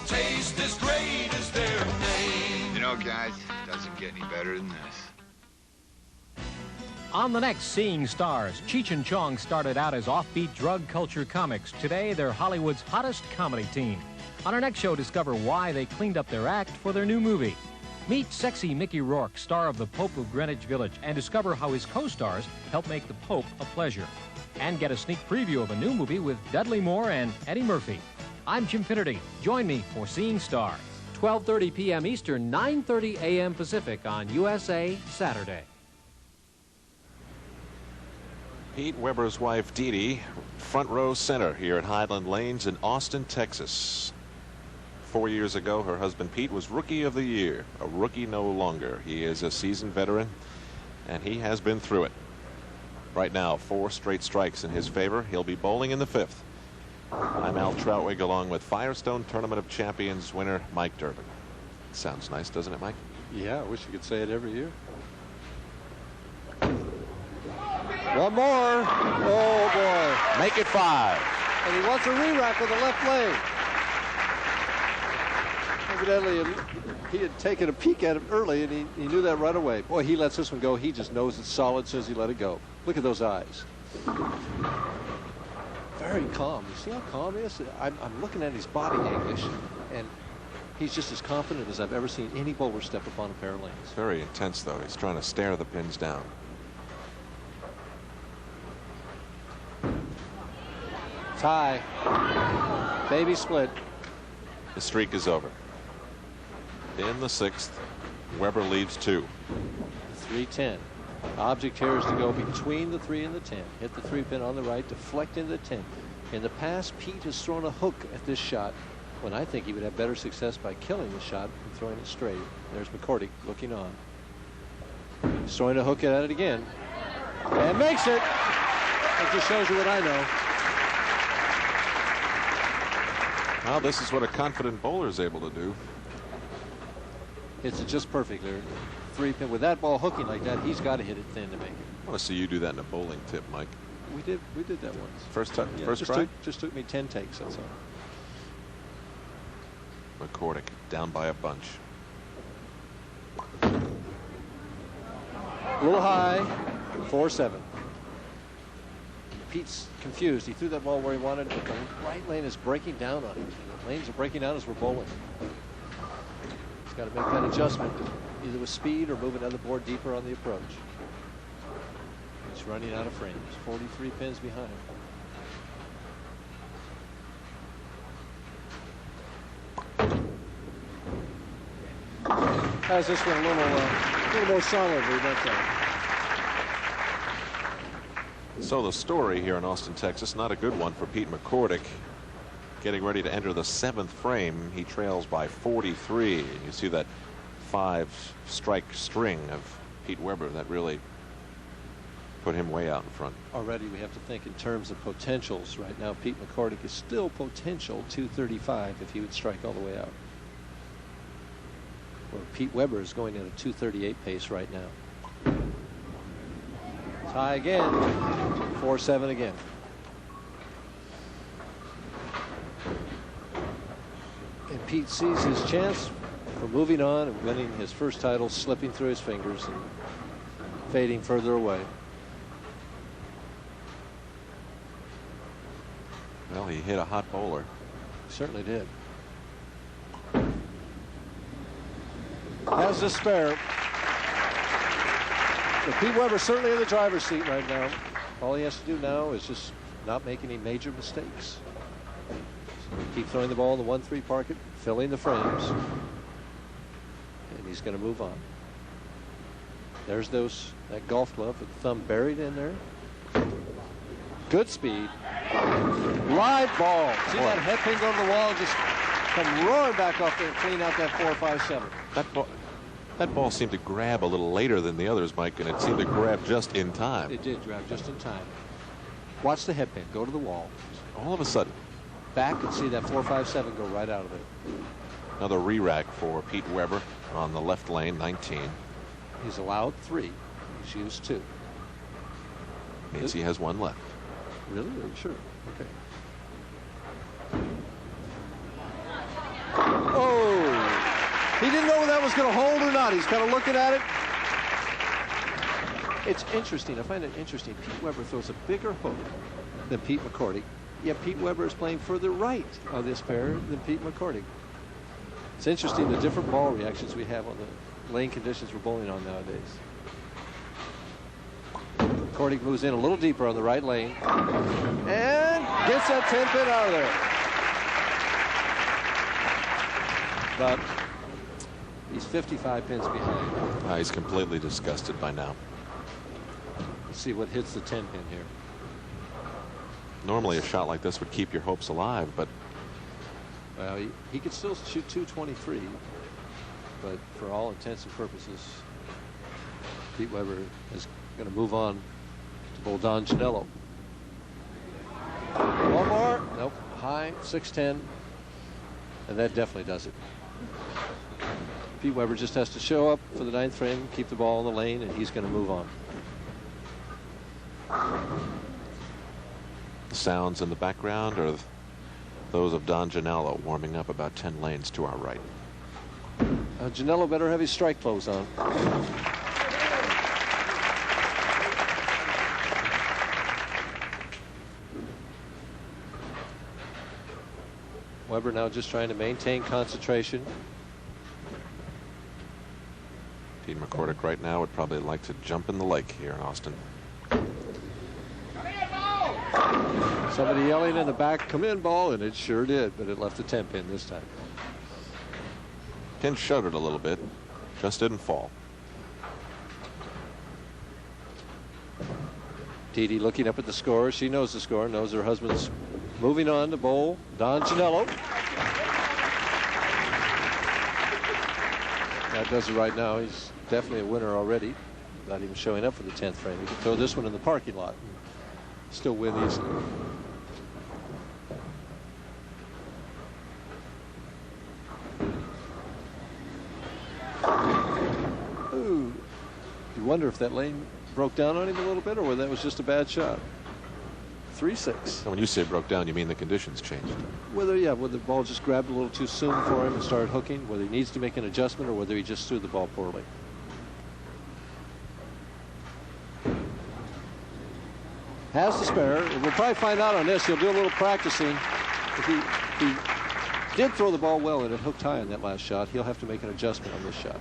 Speaker 20: Taste as great as their name.
Speaker 21: You know, guys, it doesn't get any better than this.
Speaker 22: On the next Seeing Stars, Cheech and Chong started out as offbeat drug culture comics. Today, they're Hollywood's hottest comedy team. On our next show, discover why they cleaned up their act for their new movie. Meet sexy Mickey Rourke, star of The Pope of Greenwich Village, and discover how his co-stars help make the Pope a pleasure. And get a sneak preview of a new movie with Dudley Moore and Eddie Murphy. I'm Jim Finnerty. Join me for Seeing Stars, 12:30 p.m. Eastern, 9:30 a.m. Pacific on USA Saturday.
Speaker 1: Pete Weber's wife, Dee Dee, front row center here at Highland Lanes in Austin, Texas. 4 years ago, her husband Pete was Rookie of the Year. A rookie no longer. He is a seasoned veteran, and he has been through it. Right now, 4 straight strikes in his favor. He'll be bowling in the 5th. I'm Al Troutwig, along with Firestone Tournament of Champions winner Mike Durbin. Sounds nice, doesn't it, Mike?
Speaker 2: Yeah, I wish you could say it every year. One more. Oh, boy.
Speaker 1: Make it 5.
Speaker 2: And he wants a re-rack with the left leg. Evidently, he had taken a peek at it early, and he knew that right away. Boy, he lets this one go. He just knows it's solid as soon as he let it go. Look at those eyes. Very calm. You see how calm he is? I'm looking at his body English, and he's just as confident as I've ever seen any bowler step upon a pair of lanes.
Speaker 1: It's very intense, though. He's trying to stare the pins down.
Speaker 2: Tie. Baby split.
Speaker 1: The streak is over. In the 6th, Weber leads 2.
Speaker 2: 3-10. Object here is to go between the 3 and the 10. Hit the 3-pin on the right, deflect into the 10. In the past, Pete has thrown a hook at this shot when I think he would have better success by killing the shot and throwing it straight. There's McCordic looking on. He's throwing a hook at it again. And makes it. That just shows you what I know.
Speaker 1: Now this is what a confident bowler is able to do.
Speaker 2: It's just perfect there. 3-pin with that ball hooking like that, he's got to hit it thin to make it.
Speaker 1: I want to see you do that in a bowling tip, Mike.
Speaker 2: We did that once.
Speaker 1: First time,
Speaker 2: yeah,
Speaker 1: first try?
Speaker 2: Just took me 10 takes, that's all.
Speaker 1: McCordic down by a bunch.
Speaker 2: A little high, 4-7. Pete's confused. He threw that ball where he wanted, but the right lane is breaking down on him. The lanes are breaking down as we're bowling. He's got to make that adjustment, either with speed or moving another board deeper on the approach. He's running out of frames, 43 pins behind. Has this one a little more solidly, that's all.
Speaker 1: So the story here in Austin, Texas, not a good one for Pete McCordic. Getting ready to enter the 7th frame. He trails by 43. You see that 5-strike string of Pete Weber that really put him way out in front.
Speaker 2: Already we have to think in terms of potentials. Right now, Pete McCordic is still potential 235 if he would strike all the way out. Where Pete Weber is going at a 238 pace right now. Tie again. 4-7 again. And Pete sees his chance for moving on and winning his first title, slipping through his fingers and fading further away.
Speaker 1: Well, he hit a hot bowler.
Speaker 2: He certainly did. Has the spare. But Pete Weber certainly in the driver's seat right now. All he has to do now is just not make any major mistakes. Keep throwing the ball in the 1-3 pocket, filling the frames, and he's going to move on. There's that golf glove with the thumb buried in there. Good speed. Live ball. See that head pin go to the wall, just come roaring back off there and clean out that 4-5-7.
Speaker 1: That ball seemed to grab a little later than the others, Mike, and it seemed to grab just in time.
Speaker 2: It did grab just in time. Watch the head pin go to the wall.
Speaker 1: All of a sudden.
Speaker 2: Back and see that 4-5-7 go right out of it.
Speaker 1: Another re-rack for Pete Weber on the left lane, 19.
Speaker 2: He's allowed 3. He's used 2.
Speaker 1: Means he has 1 left.
Speaker 2: Really? Are you sure? Okay. Oh! He didn't know whether that was going to hold or not. He's kind of looking at it. It's interesting. I find it interesting. Pete Weber throws a bigger hook than Pete McCordic. Yet Pete Weber is playing further right on this pair than Pete McCordic. It's interesting the different ball reactions we have on the lane conditions we're bowling on nowadays. McCordic moves in a little deeper on the right lane and gets that 10 pin out of there. But he's 55 pins behind.
Speaker 1: He's completely disgusted by now.
Speaker 2: Let's see what hits the 10 pin here.
Speaker 1: Normally a shot like this would keep your hopes alive, but
Speaker 2: well, he could still shoot 223, but for all intents and purposes, Pete Weber is going to move on to bowl Don Genalo. One more. Nope. High, 610. And that definitely does it. Pete Weber just has to show up for the 9th frame, keep the ball in the lane, and he's going to move on.
Speaker 1: the sounds in the background are those of Don Genalo warming up about 10 lanes to our right.
Speaker 2: Janello better have his strike clothes on. Weber now just trying to maintain concentration.
Speaker 1: Pete McCordic right now would probably like to jump in the lake here in Austin.
Speaker 2: Somebody yelling in the back, "Come in, ball," and it sure did, but it left the 10 pin this time.
Speaker 1: Pin shuddered a little bit, just didn't fall.
Speaker 2: Dee Dee looking up at the score. She knows the score, knows her husband's moving on to bowl Don Genalo. That does it right now. He's definitely a winner already, not even showing up for the 10th frame. He can throw this one in the parking lot and still win easily. Ooh. You wonder if that lane broke down on him a little bit, or whether that was just a bad shot. 3-6.
Speaker 1: When you say broke down, you mean the conditions changed.
Speaker 2: Whether the ball just grabbed a little too soon for him and started hooking, whether he needs to make an adjustment or whether he just threw the ball poorly. Has the spare. We'll probably find out on this. He'll do a little practicing. If he did throw the ball well and it hooked high on that last shot, he'll have to make an adjustment on this shot.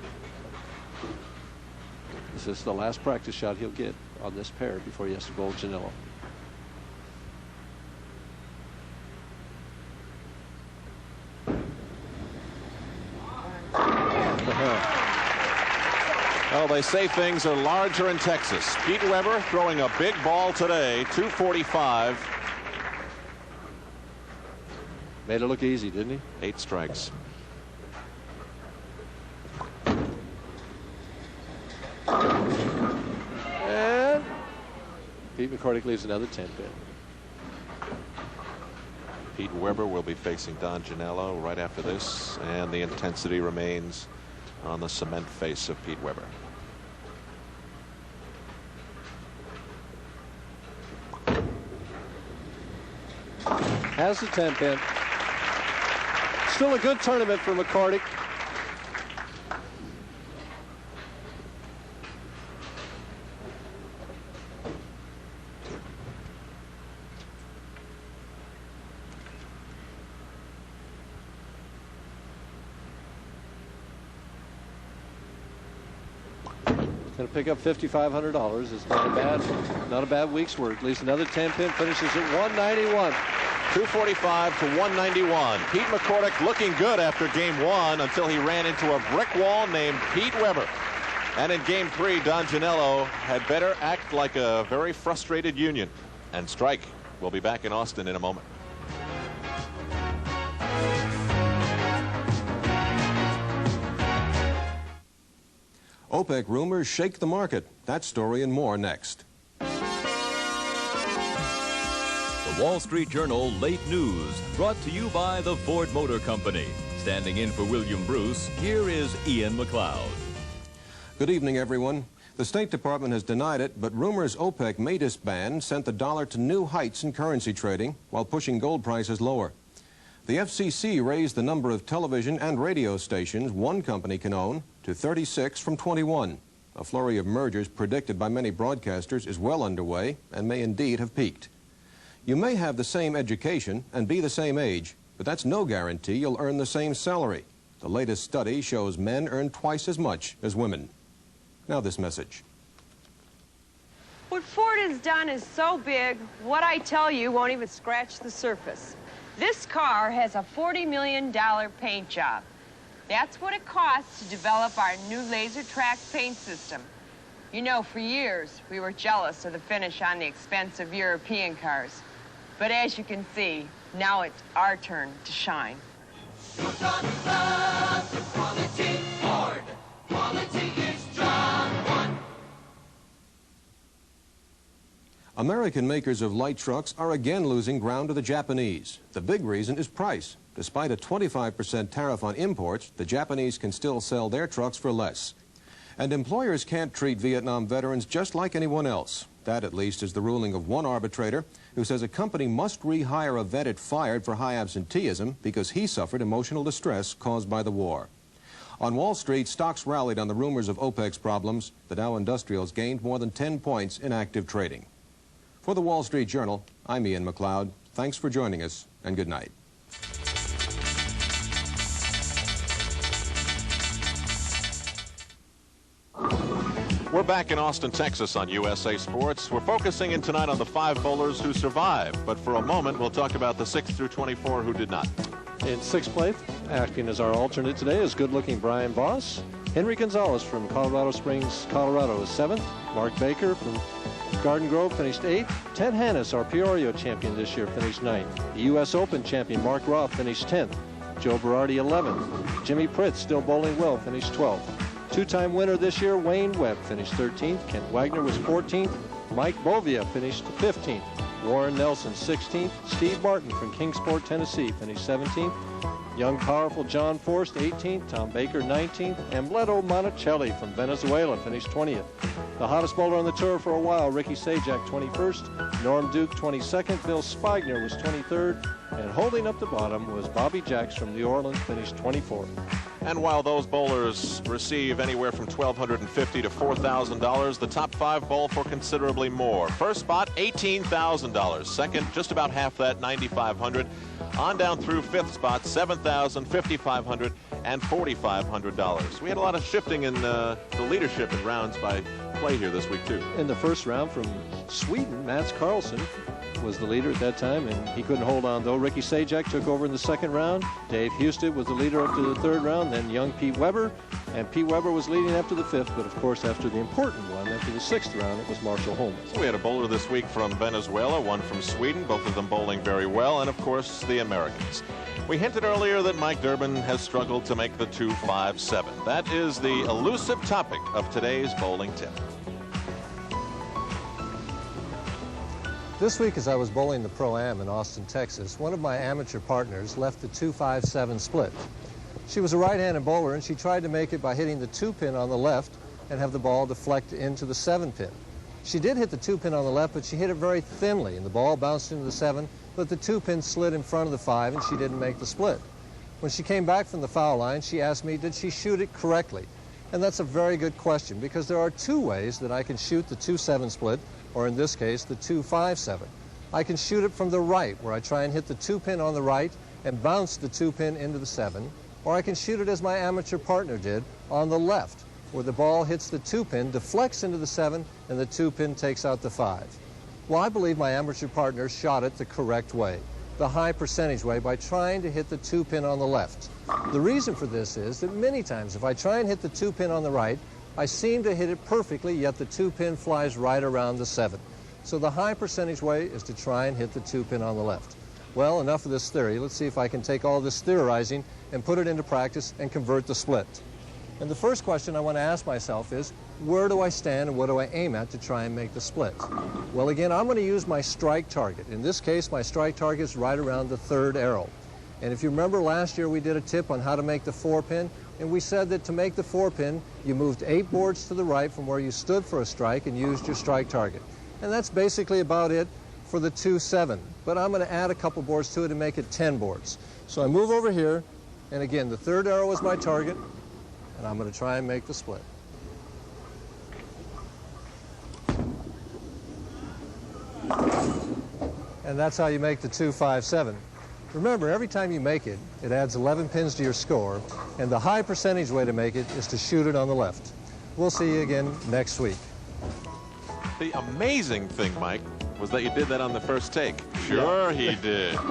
Speaker 2: This is the last practice shot he'll get on this pair before he has to bowl Janello.
Speaker 1: Well, they say things are larger in Texas. Pete Weber throwing a big ball today, 245.
Speaker 2: Made it look easy, didn't he?
Speaker 1: 8 strikes.
Speaker 2: And Pete McCordic leaves another 10 pin.
Speaker 1: Pete Weber will be facing Don Genalo right after this, and the intensity remains on the cement face of Pete Weber.
Speaker 2: Has the 10 pin. Still a good tournament for McCordic. Going to pick up $5,500. It's not a bad week's work. At least another 10 pin finishes at 191.
Speaker 1: 245 to 191. Pete McCordic looking good after game 1 until he ran into a brick wall named Pete Weber. And in game 3, Don Genalo had better act like a very frustrated union and strike. We'll be back in Austin in a moment.
Speaker 4: OPEC rumors shake the market. That story and more next.
Speaker 5: The Wall Street Journal Late News, brought to you by the Ford Motor Company. Standing in for William Bruce, here is Ian McLeod.
Speaker 4: Good evening, everyone. The State Department has denied it, but rumors OPEC may disband sent the dollar to new heights in currency trading while pushing gold prices lower. The FCC raised the number of television and radio stations one company can own to 36 from 21. A flurry of mergers predicted by many broadcasters is well underway and may indeed have peaked. You may have the same education and be the same age, but that's no guarantee you'll earn the same salary. The latest study shows men earn twice as much as women. Now this message.
Speaker 23: What Ford has done is so big, what I tell you won't even scratch the surface. This car has a $40 million paint job. That's what it costs to develop our new laser track paint system. You know, for years, we were jealous of the finish on the expensive European cars. But as you can see, now it's our turn to shine.
Speaker 20: Quality Ford. Quality is job one.
Speaker 4: American makers of light trucks are again losing ground to the Japanese. The big reason is price. Despite a 25% tariff on imports, the Japanese can still sell their trucks for less. And employers can't treat Vietnam veterans just like anyone else. That, at least, is the ruling of one arbitrator who says a company must rehire a vet it fired for high absenteeism because he suffered emotional distress caused by the war. On Wall Street, stocks rallied on the rumors of OPEC's problems. The Dow Industrials gained more than 10 points in active trading. For the Wall Street Journal, I'm Ian McLeod. Thanks for joining us, and good night.
Speaker 1: We're back in Austin, Texas on USA Sports. We're focusing in tonight on the 5 bowlers who survived, but for a moment we'll talk about the 6 through 24 who did not.
Speaker 2: In 6th place, acting as our alternate today, is good-looking Brian Voss. Henry Gonzalez from Colorado Springs, Colorado, is 7th. Mark Baker from Garden Grove finished 8th. Ted Hannes, our Peoria champion this year, finished 9th. The U.S. Open champion Mark Roth finished 10th. Joe Berardi, 11th. Jimmy Pritz, still bowling well, finished 12th. Two-time winner this year, Wayne Webb, finished 13th. Kent Wagner was 14th. Mike Bovia finished 15th. Warren Nelson, 16th. Steve Martin from Kingsport, Tennessee, finished 17th. Young, powerful John Forst, 18th. Tom Baker, 19th. Ambleto Monticelli from Venezuela finished 20th. The hottest bowler on the tour for a while, Ricky Sajak, 21st. Norm Duke, 22nd. Bill Spigner was 23rd. And holding up the bottom was Bobby Jacks from New Orleans, finished 24th.
Speaker 1: And while those bowlers receive anywhere from $1,250 to $4,000, the top 5 bowl for considerably more. First spot, $18,000. Second, just about half that, $9,500. On down through 5th spot, $7,000, $5,500, and $4,500. We had a lot of shifting in the leadership in rounds by play here this week, too.
Speaker 2: In the first round from Sweden, Mats Carlson was the leader at that time, and he couldn't hold on, though. Ricky Sajak took over in the 2nd round. Dave Husted was the leader up to the 3rd round, then young Pete Weber, and Pete Weber was leading after the 5th, but of course after the important one, after the 6th round, it was Marshall Holman.
Speaker 1: So we had a bowler this week from Venezuela, one from Sweden, both of them bowling very well, and of course the Americans. We hinted earlier that Mike Durbin has struggled to make the 2-5-7. That is the elusive topic of today's bowling tip.
Speaker 2: This week, as I was bowling the Pro-Am in Austin, Texas, one of my amateur partners left the 2-5-7 split. She was a right-handed bowler, and she tried to make it by hitting the 2-pin on the left and have the ball deflect into the 7-pin. She did hit the 2-pin on the left, but she hit it very thinly, and the ball bounced into the 7, but the 2-pin slid in front of the 5, and she didn't make the split. When she came back from the foul line, she asked me, did she shoot it correctly? And that's a very good question, because there are 2 ways that I can shoot the 2-7 split, or in this case, the 2-5-7. I can shoot it from the right, where I try and hit the 2-pin on the right and bounce the 2-pin into the 7, or I can shoot it as my amateur partner did on the left, where the ball hits the 2-pin, deflects into the 7, and the 2-pin takes out the 5. Well, I believe my amateur partner shot it the correct way, the high percentage way, by trying to hit the 2-pin on the left. The reason for this is that many times if I try and hit the 2-pin on the right, I seem to hit it perfectly, yet the 2-pin flies right around the 7. So the high percentage way is to try and hit the 2-pin on the left. Well, enough of this theory. Let's see if I can take all this theorizing and put it into practice and convert the split. And the first question I want to ask myself is, where do I stand and what do I aim at to try and make the split? Well, again, I'm going to use my strike target. In this case, my strike target is right around the 3rd arrow. And if you remember last year, we did a tip on how to make the 4-pin. And we said that to make the 4-pin, you moved 8 boards to the right from where you stood for a strike and used your strike target. And that's basically about it for the 2-7. But I'm going to add a couple boards to it and make it 10 boards. So I move over here, and again, the 3rd arrow is my target, and I'm going to try and make the split. And that's how you make the 2-5-7. Remember, every time you make it, it adds 11 pins to your score, and the high percentage way to make it is to shoot it on the left. We'll see you again next week.
Speaker 1: The amazing thing, Mike, was that you did that on the first take. Sure, he did.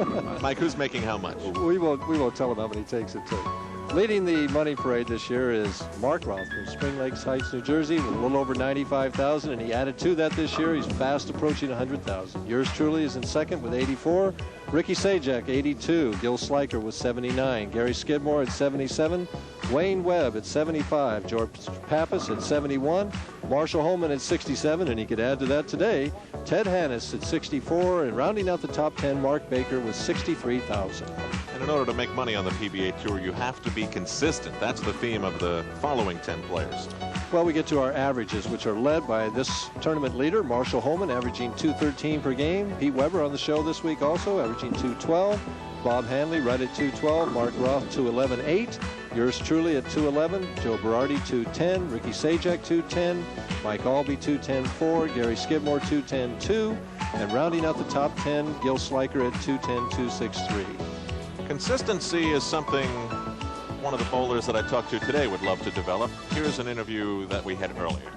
Speaker 1: Mike, who's making how much?
Speaker 2: We won't tell him how many takes it took. Leading the money parade this year is Mark Roth from Spring Lakes Heights, New Jersey, with a little over 95,000, and he added to that this year. He's fast approaching 100,000. Yours truly is in second with 84. Ricky Sajak, 82. Gil Sliker with 79. Gary Skidmore at 77. Wayne Webb at 75. George Pappas at 71. Marshall Holman at 67, and he could add to that today. Ted Hannes at 64, and rounding out the top 10, Mark Baker with 63,000.
Speaker 1: And in order to make money on the PBA Tour, you have to be consistent. That's the theme of the following 10 players.
Speaker 2: Well, we get to our averages, which are led by this tournament leader, Marshall Holman, averaging 213 per game. Pete Weber on the show this week also, averaging 212. Bob Hanley right at 212. Mark Roth 211.8. Yours truly at 211. Joe Berardi 210. Ricky Sajak 210. Mike Albee 210.4. Gary Skidmore 210.2. And rounding out the top 10, Gil Sliker at 210.263.
Speaker 1: Consistency is something one of the bowlers that I talked to today would love to develop. Here's an interview that we had earlier.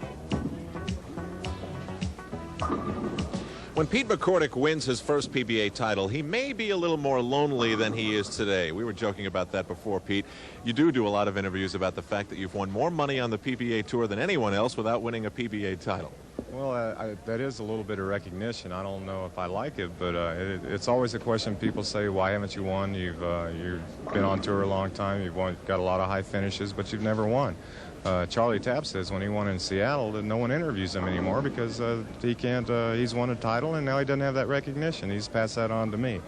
Speaker 1: When Pete McCordic wins his first PBA title, he may be a little more lonely than he is today. We were joking about that before, Pete. You do a lot of interviews about the fact that you've won more money on the PBA Tour than anyone else without winning a PBA title.
Speaker 6: Well, that is a little bit of recognition. I don't know if I like it, but it's always a question people say, why haven't you won? You've been on tour a long time. You've got a lot of high finishes, but you've never won. Charlie Tapp says when he won in Seattle that no one interviews him anymore because he can't. He's won a title, and now he doesn't have that recognition. He's passed that on to me.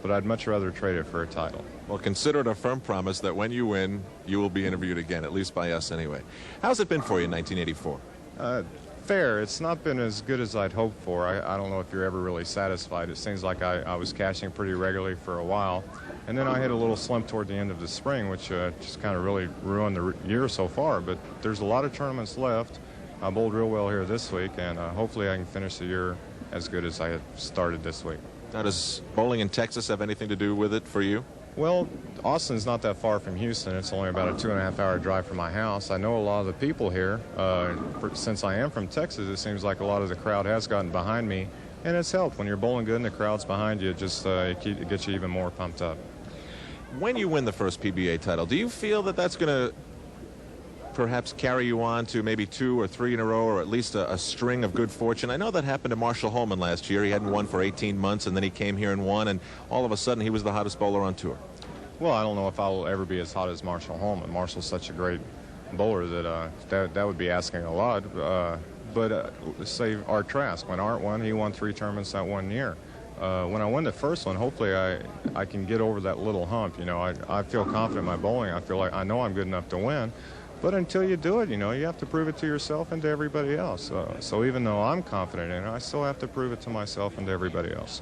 Speaker 6: But I'd much rather trade it for a title.
Speaker 1: Well, consider it a firm promise that when you win, you will be interviewed again, at least by us anyway. How's it been for you in 1984?
Speaker 6: Fair. It's not been as good as I'd hoped for. I don't know if you're ever really satisfied. It seems like I was cashing pretty regularly for a while. And then I hit a little slump toward the end of the spring, which just kind of really ruined the year so far. But there's a lot of tournaments left. I bowled real well here this week, and hopefully I can finish the year as good as I had started this week.
Speaker 1: Now, does bowling in Texas have anything to do with it for you?
Speaker 6: Well, Austin's not that far from Houston. It's only about a 2.5-hour drive from my house. I know a lot of the people here. Since I am from Texas, it seems like a lot of the crowd has gotten behind me, and it's helped. When you're bowling good and the crowd's behind you, it just it gets you even more pumped up.
Speaker 1: When you win the first PBA title, do you feel that that's going to perhaps carry you on to maybe 2 or 3 in a row, or at least a string of good fortune? I know that happened to Marshall Holman last year. He hadn't won for 18 months, and then he came here and won, and all of a sudden he was the hottest bowler on tour. Well, I don't know if I'll ever be as hot as Marshall Holman. Marshall's such a great bowler that that would be asking a lot. But say Art Trask. When Art won, he won 3 tournaments that one year. When I win the first one, hopefully I can get over that little hump. You know, I feel confident in my bowling. I feel like I know I'm good enough to win. But until you do it, you know, you have to prove it to yourself and to everybody else. So even though I'm confident in it, I still have to prove it to myself and to everybody else.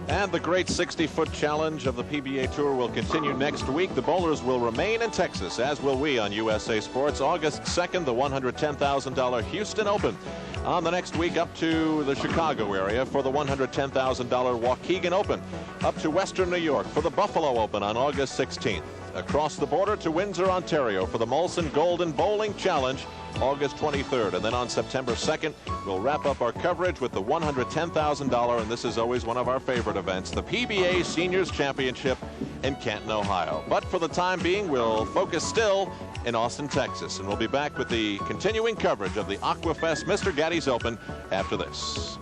Speaker 1: And the great 60-foot challenge of the PBA Tour will continue next week. The bowlers will remain in Texas, as will we on USA Sports. August 2nd, the $110,000 Houston Open. On the next week, up to the Chicago area for the $110,000 Waukegan Open. Up to Western New York for the Buffalo Open on August 16th. Across the border to Windsor, Ontario for the Molson Golden Bowling Challenge, August 23rd. And then on September 2nd, we'll wrap up our coverage with the $110,000, and this is always one of our favorite events, the PBA Seniors Championship in Canton, Ohio. But for the time being, we'll focus still in Austin, Texas, and we'll be back with the continuing coverage of the Aqua Fest Mr. Gatti's Open after this.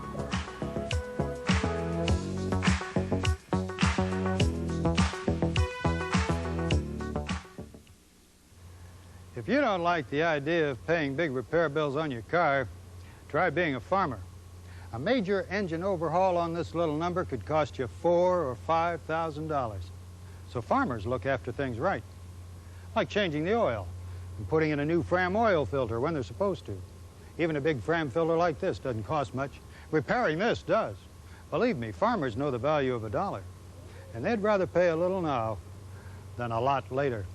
Speaker 7: If you don't like the idea of paying big repair bills on your car, try being a farmer. A major engine overhaul on this little number could cost you $4,000 or $5,000. So farmers look after things right, like changing the oil and putting in a new Fram oil filter when they're supposed to. Even a big Fram filter like this doesn't cost much. Repairing this does. Believe me, farmers know the value of $1, and they'd rather pay a little now than a lot later.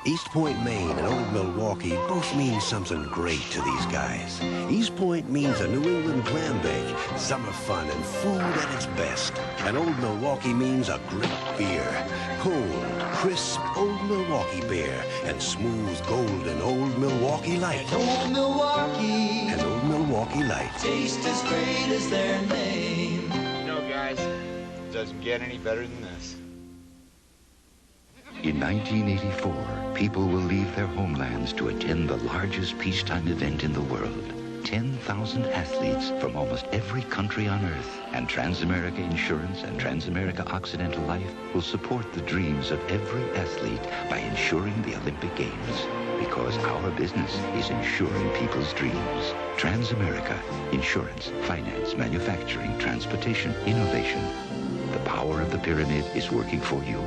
Speaker 19: East Point, Maine and Old Milwaukee both mean something great to these guys. East Point means a New England clam bake, summer fun and food at its best. And Old Milwaukee means a great beer. Cold, crisp Old Milwaukee beer and smooth golden Old Milwaukee Light.
Speaker 20: Old Milwaukee.
Speaker 19: And Old Milwaukee Light.
Speaker 20: Taste as great as their name.
Speaker 10: You know, guys,
Speaker 21: doesn't get any better than this.
Speaker 11: In 1984, people will leave their homelands to attend the largest peacetime event in the world. 10,000 athletes from almost every country on Earth, and Transamerica Insurance and Transamerica Occidental Life will support the dreams of every athlete by insuring the Olympic Games. Because our business is insuring people's dreams. Transamerica, insurance, finance, manufacturing, transportation, innovation. The power of the pyramid is working for you.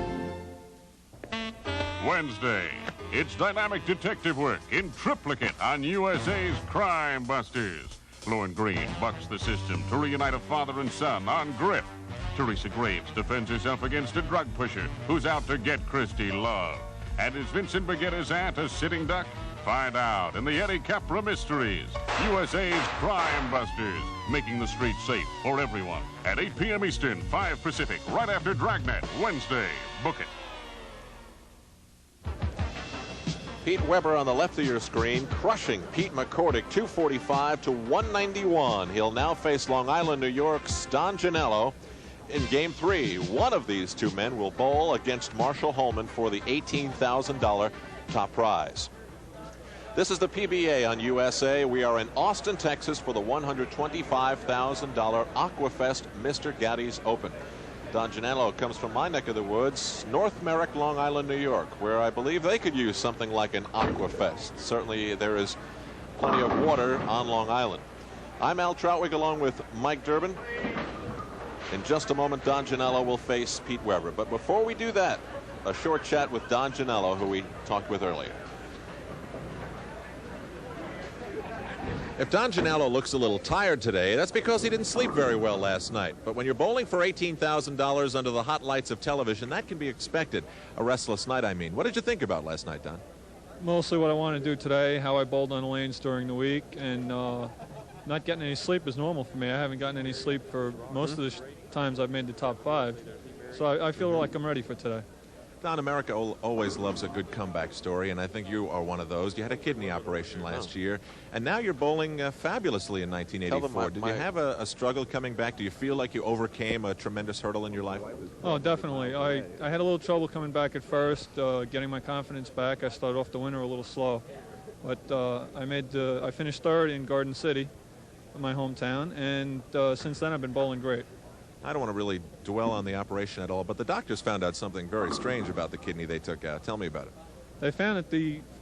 Speaker 10: Wednesday, it's dynamic detective work in triplicate on USA's Crime Busters. Lauren Green bucks the system to reunite a father and son on grip. Teresa Graves defends herself against a drug pusher who's out to get Christy Love. And is Vincent Baguetta's aunt a sitting duck? Find out in the Eddie Capra Mysteries. USA's Crime Busters, making the streets safe for everyone. At 8 p.m. Eastern, 5 Pacific, right after Dragnet, Wednesday. Book it.
Speaker 1: Pete Weber on the left of your screen, crushing Pete McCordic 245 to 191. He'll now face Long Island, New York's Don Genalo in Game 3. One of these two men will bowl against Marshall Holman for the $18,000 top prize. This is the PBA on USA. We are in Austin, Texas for the $125,000 Aqua Fest Mr. GATTI'S Open. Don Genalo comes from my neck of the woods, North Merrick, Long Island, New York, where I believe they could use something like an Aqua Fest. Certainly there is plenty of water on Long Island. I'm Al Troutwig along with Mike Durbin. In just a moment, Don Genalo will face Pete Weber. But before we do that, a short chat with Don Genalo, who we talked with earlier. If Don Genalo looks a little tired today, that's because he didn't sleep very well last night. But when you're bowling for $18,000 under the hot lights of television, that can be expected. A restless night, I mean. What did you think about last night, Don?
Speaker 12: Mostly what I want to do today, how I bowled on the lanes during the week, and not getting any sleep is normal for me. I haven't gotten any sleep for most of the times I've made the top 5. So I feel like I'm ready for today.
Speaker 1: Don, America always loves a good comeback story, and I think you are one of those. You had a kidney operation last year, and now you're bowling fabulously in 1984. Did you have a struggle coming back? Do you feel like you overcame a tremendous hurdle in your life?
Speaker 12: Oh, definitely. I had a little trouble coming back at first, getting my confidence back. I started off the winter a little slow, but I finished 3rd in Garden City, my hometown, and since then I've been bowling great.
Speaker 1: I don't want to really dwell on the operation at all, but the doctors found out something very strange about the kidney they took out. Tell me about it.
Speaker 12: They found that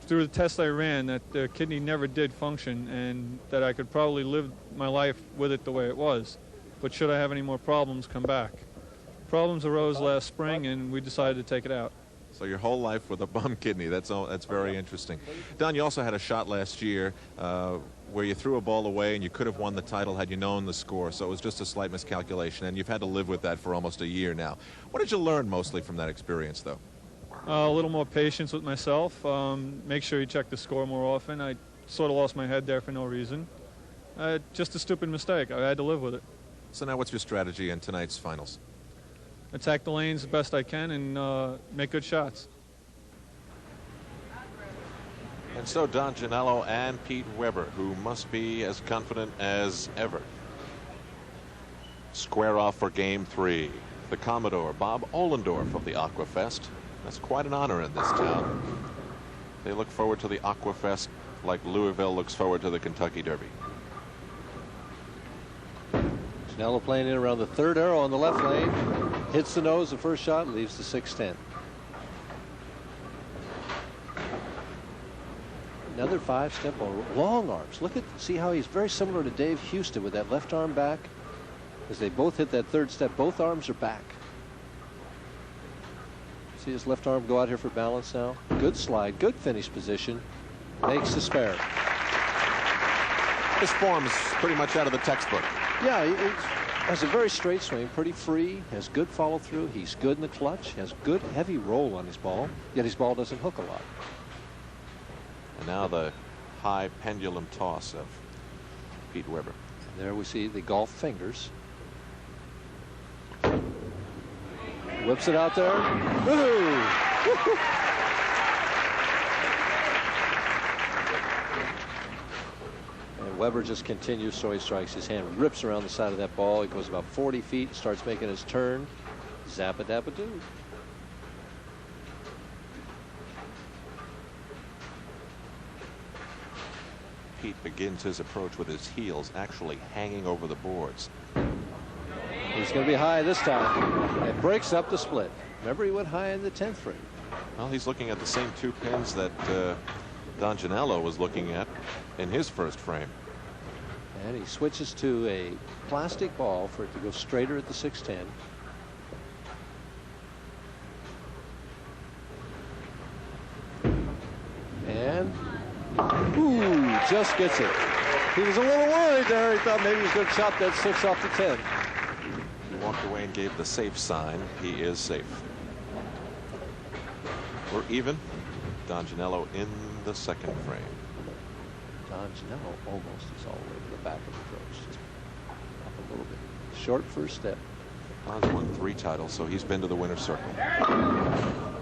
Speaker 12: through the tests I ran that the kidney never did function and that I could probably live my life with it the way it was. But should I have any more problems, come back. Problems arose last spring and we decided to take it out.
Speaker 1: So your whole life with a bum kidney, that's very interesting. Don, you also had a shot last year where you threw a ball away and you could have won the title had you known the score, so it was just a slight miscalculation, and you've had to live with that for almost a year now. What did you learn mostly from that experience, though?
Speaker 12: A little more patience with myself, make sure you check the score more often. I sort of lost my head there for no reason. Just a stupid mistake. I had to live with it.
Speaker 1: So now what's your strategy in tonight's finals?
Speaker 12: Attack the lanes the best I can and make good shots.
Speaker 1: And so Don Genalo and Pete Weber, who must be as confident as ever, square off for Game 3. The Commodore, Bob Ohlendorf of the Aqua Fest. That's quite an honor in this town. They look forward to the Aqua Fest like Louisville looks forward to the Kentucky Derby.
Speaker 2: Janello playing in around the 3rd arrow on the left lane. Hits the nose the first shot, leaves the 6-10. Another 5-step ball, long arms. See how he's very similar to Dave Husted with that left arm back. As they both hit that 3rd step, both arms are back. See his left arm go out here for balance now. Good slide, good finish position. Makes the spare.
Speaker 1: This form's pretty much out of the textbook.
Speaker 2: Yeah, he has a very straight swing, pretty free, has good follow through. He's good in the clutch, has good heavy roll on his ball, yet his ball doesn't hook a lot.
Speaker 1: And now the high pendulum toss of Pete Weber.
Speaker 2: And there we see the golf fingers. Whips it out there. Woohoo! And Weber just continues, so he strikes his hand, rips around the side of that ball. He goes about 40 feet, starts making his turn. Zap-a-dap-a-doo.
Speaker 9: Pete begins his approach with his heels actually hanging over the boards.
Speaker 2: He's going to be high this time. It breaks up the split. Remember, he went high in the 10th frame.
Speaker 9: Well, he's looking at the same 2 pins that Don Genalo was looking at in his first frame.
Speaker 2: And he switches to a plastic ball for it to go straighter at the 610. And, ooh, just gets it. He was a little worried there. He thought maybe he was going to chop that 6 off the 10.
Speaker 9: He walked away and gave the safe sign. He is safe. We're even. Don Genalo in the 2nd frame.
Speaker 2: Don Genalo almost is all the way to the back of the approach. Just up a little bit. Short first step.
Speaker 9: Don's won 3 titles, so he's been to the winner's circle.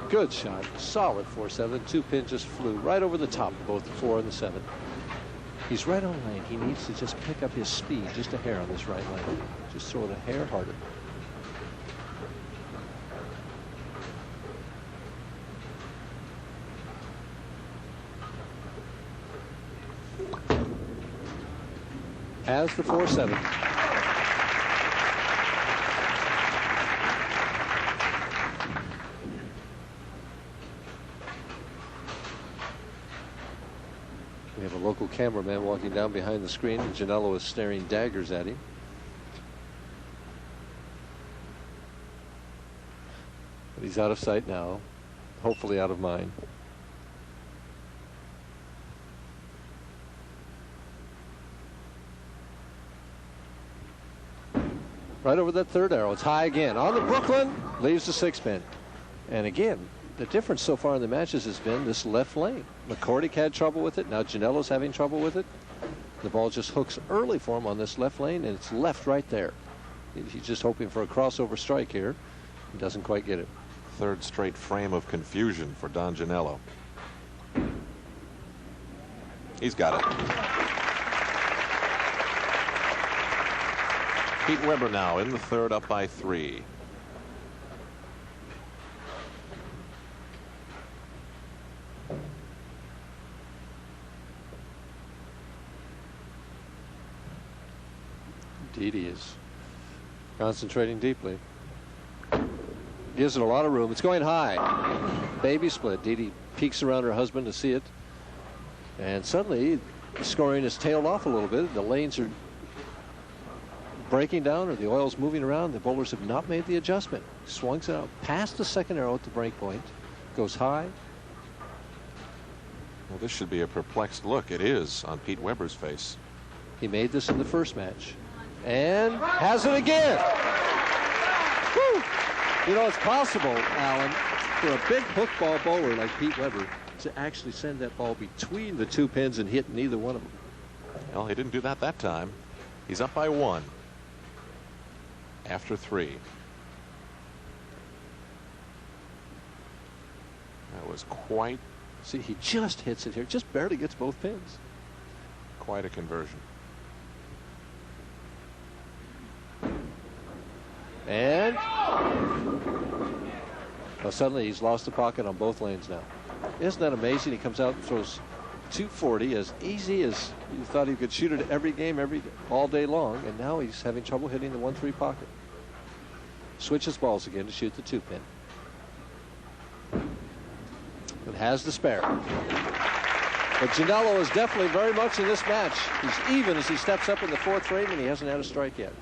Speaker 2: Good shot. Solid 4-7. 2 pin just flew right over the top of both the 4 and the 7. He's right on lane. He needs to just pick up his speed just a hair on this right lane. Just throw it a hair harder. Has the 4-7. We have a local cameraman walking down behind the screen, and Janello is staring daggers at him. But he's out of sight now, hopefully out of mind. Right over that 3rd arrow. It's high again. On the Brooklyn, leaves the 6 pin. And again, the difference so far in the matches has been this left lane. McCordic had trouble with it. Now Janello's having trouble with it. The ball just hooks early for him on this left lane, and it's left right there. He's just hoping for a crossover strike here. He doesn't quite get it.
Speaker 9: 3rd straight frame of confusion for Don Genalo. He's got it. Pete Weber now in the 3rd, up by 3.
Speaker 2: Didi is concentrating deeply. Gives it a lot of room. It's going high. Baby split. Didi peeks around her husband to see it. And suddenly the scoring has tailed off a little bit. The lanes are breaking down, or the oil's moving around. The bowlers have not made the adjustment. Swings it out past the 2nd arrow at the break point. Goes high.
Speaker 9: Well, this should be a perplexed look. It is on Pete Weber's face.
Speaker 2: He made this in the 1st match. And has it again. Woo! You know, it's possible, Alan, for a big hook ball bowler like Pete Weber to actually send that ball between the 2 pins and hit neither one of them.
Speaker 9: Well, he didn't do that time. He's up by 1 after 3. That was quite.
Speaker 2: See, he just hits it here. Just barely gets both pins.
Speaker 9: Quite a conversion.
Speaker 2: And well, suddenly he's lost the pocket on both lanes now. Isn't that amazing? He comes out and throws 240 as easy as you thought he could shoot it every game, all day long, and now he's having trouble hitting the 1-3 pocket. Switches balls again to shoot the 2 pin. And has the spare. But Janello is definitely very much in this match. He's even as he steps up in the 4th frame, and he hasn't had a strike yet.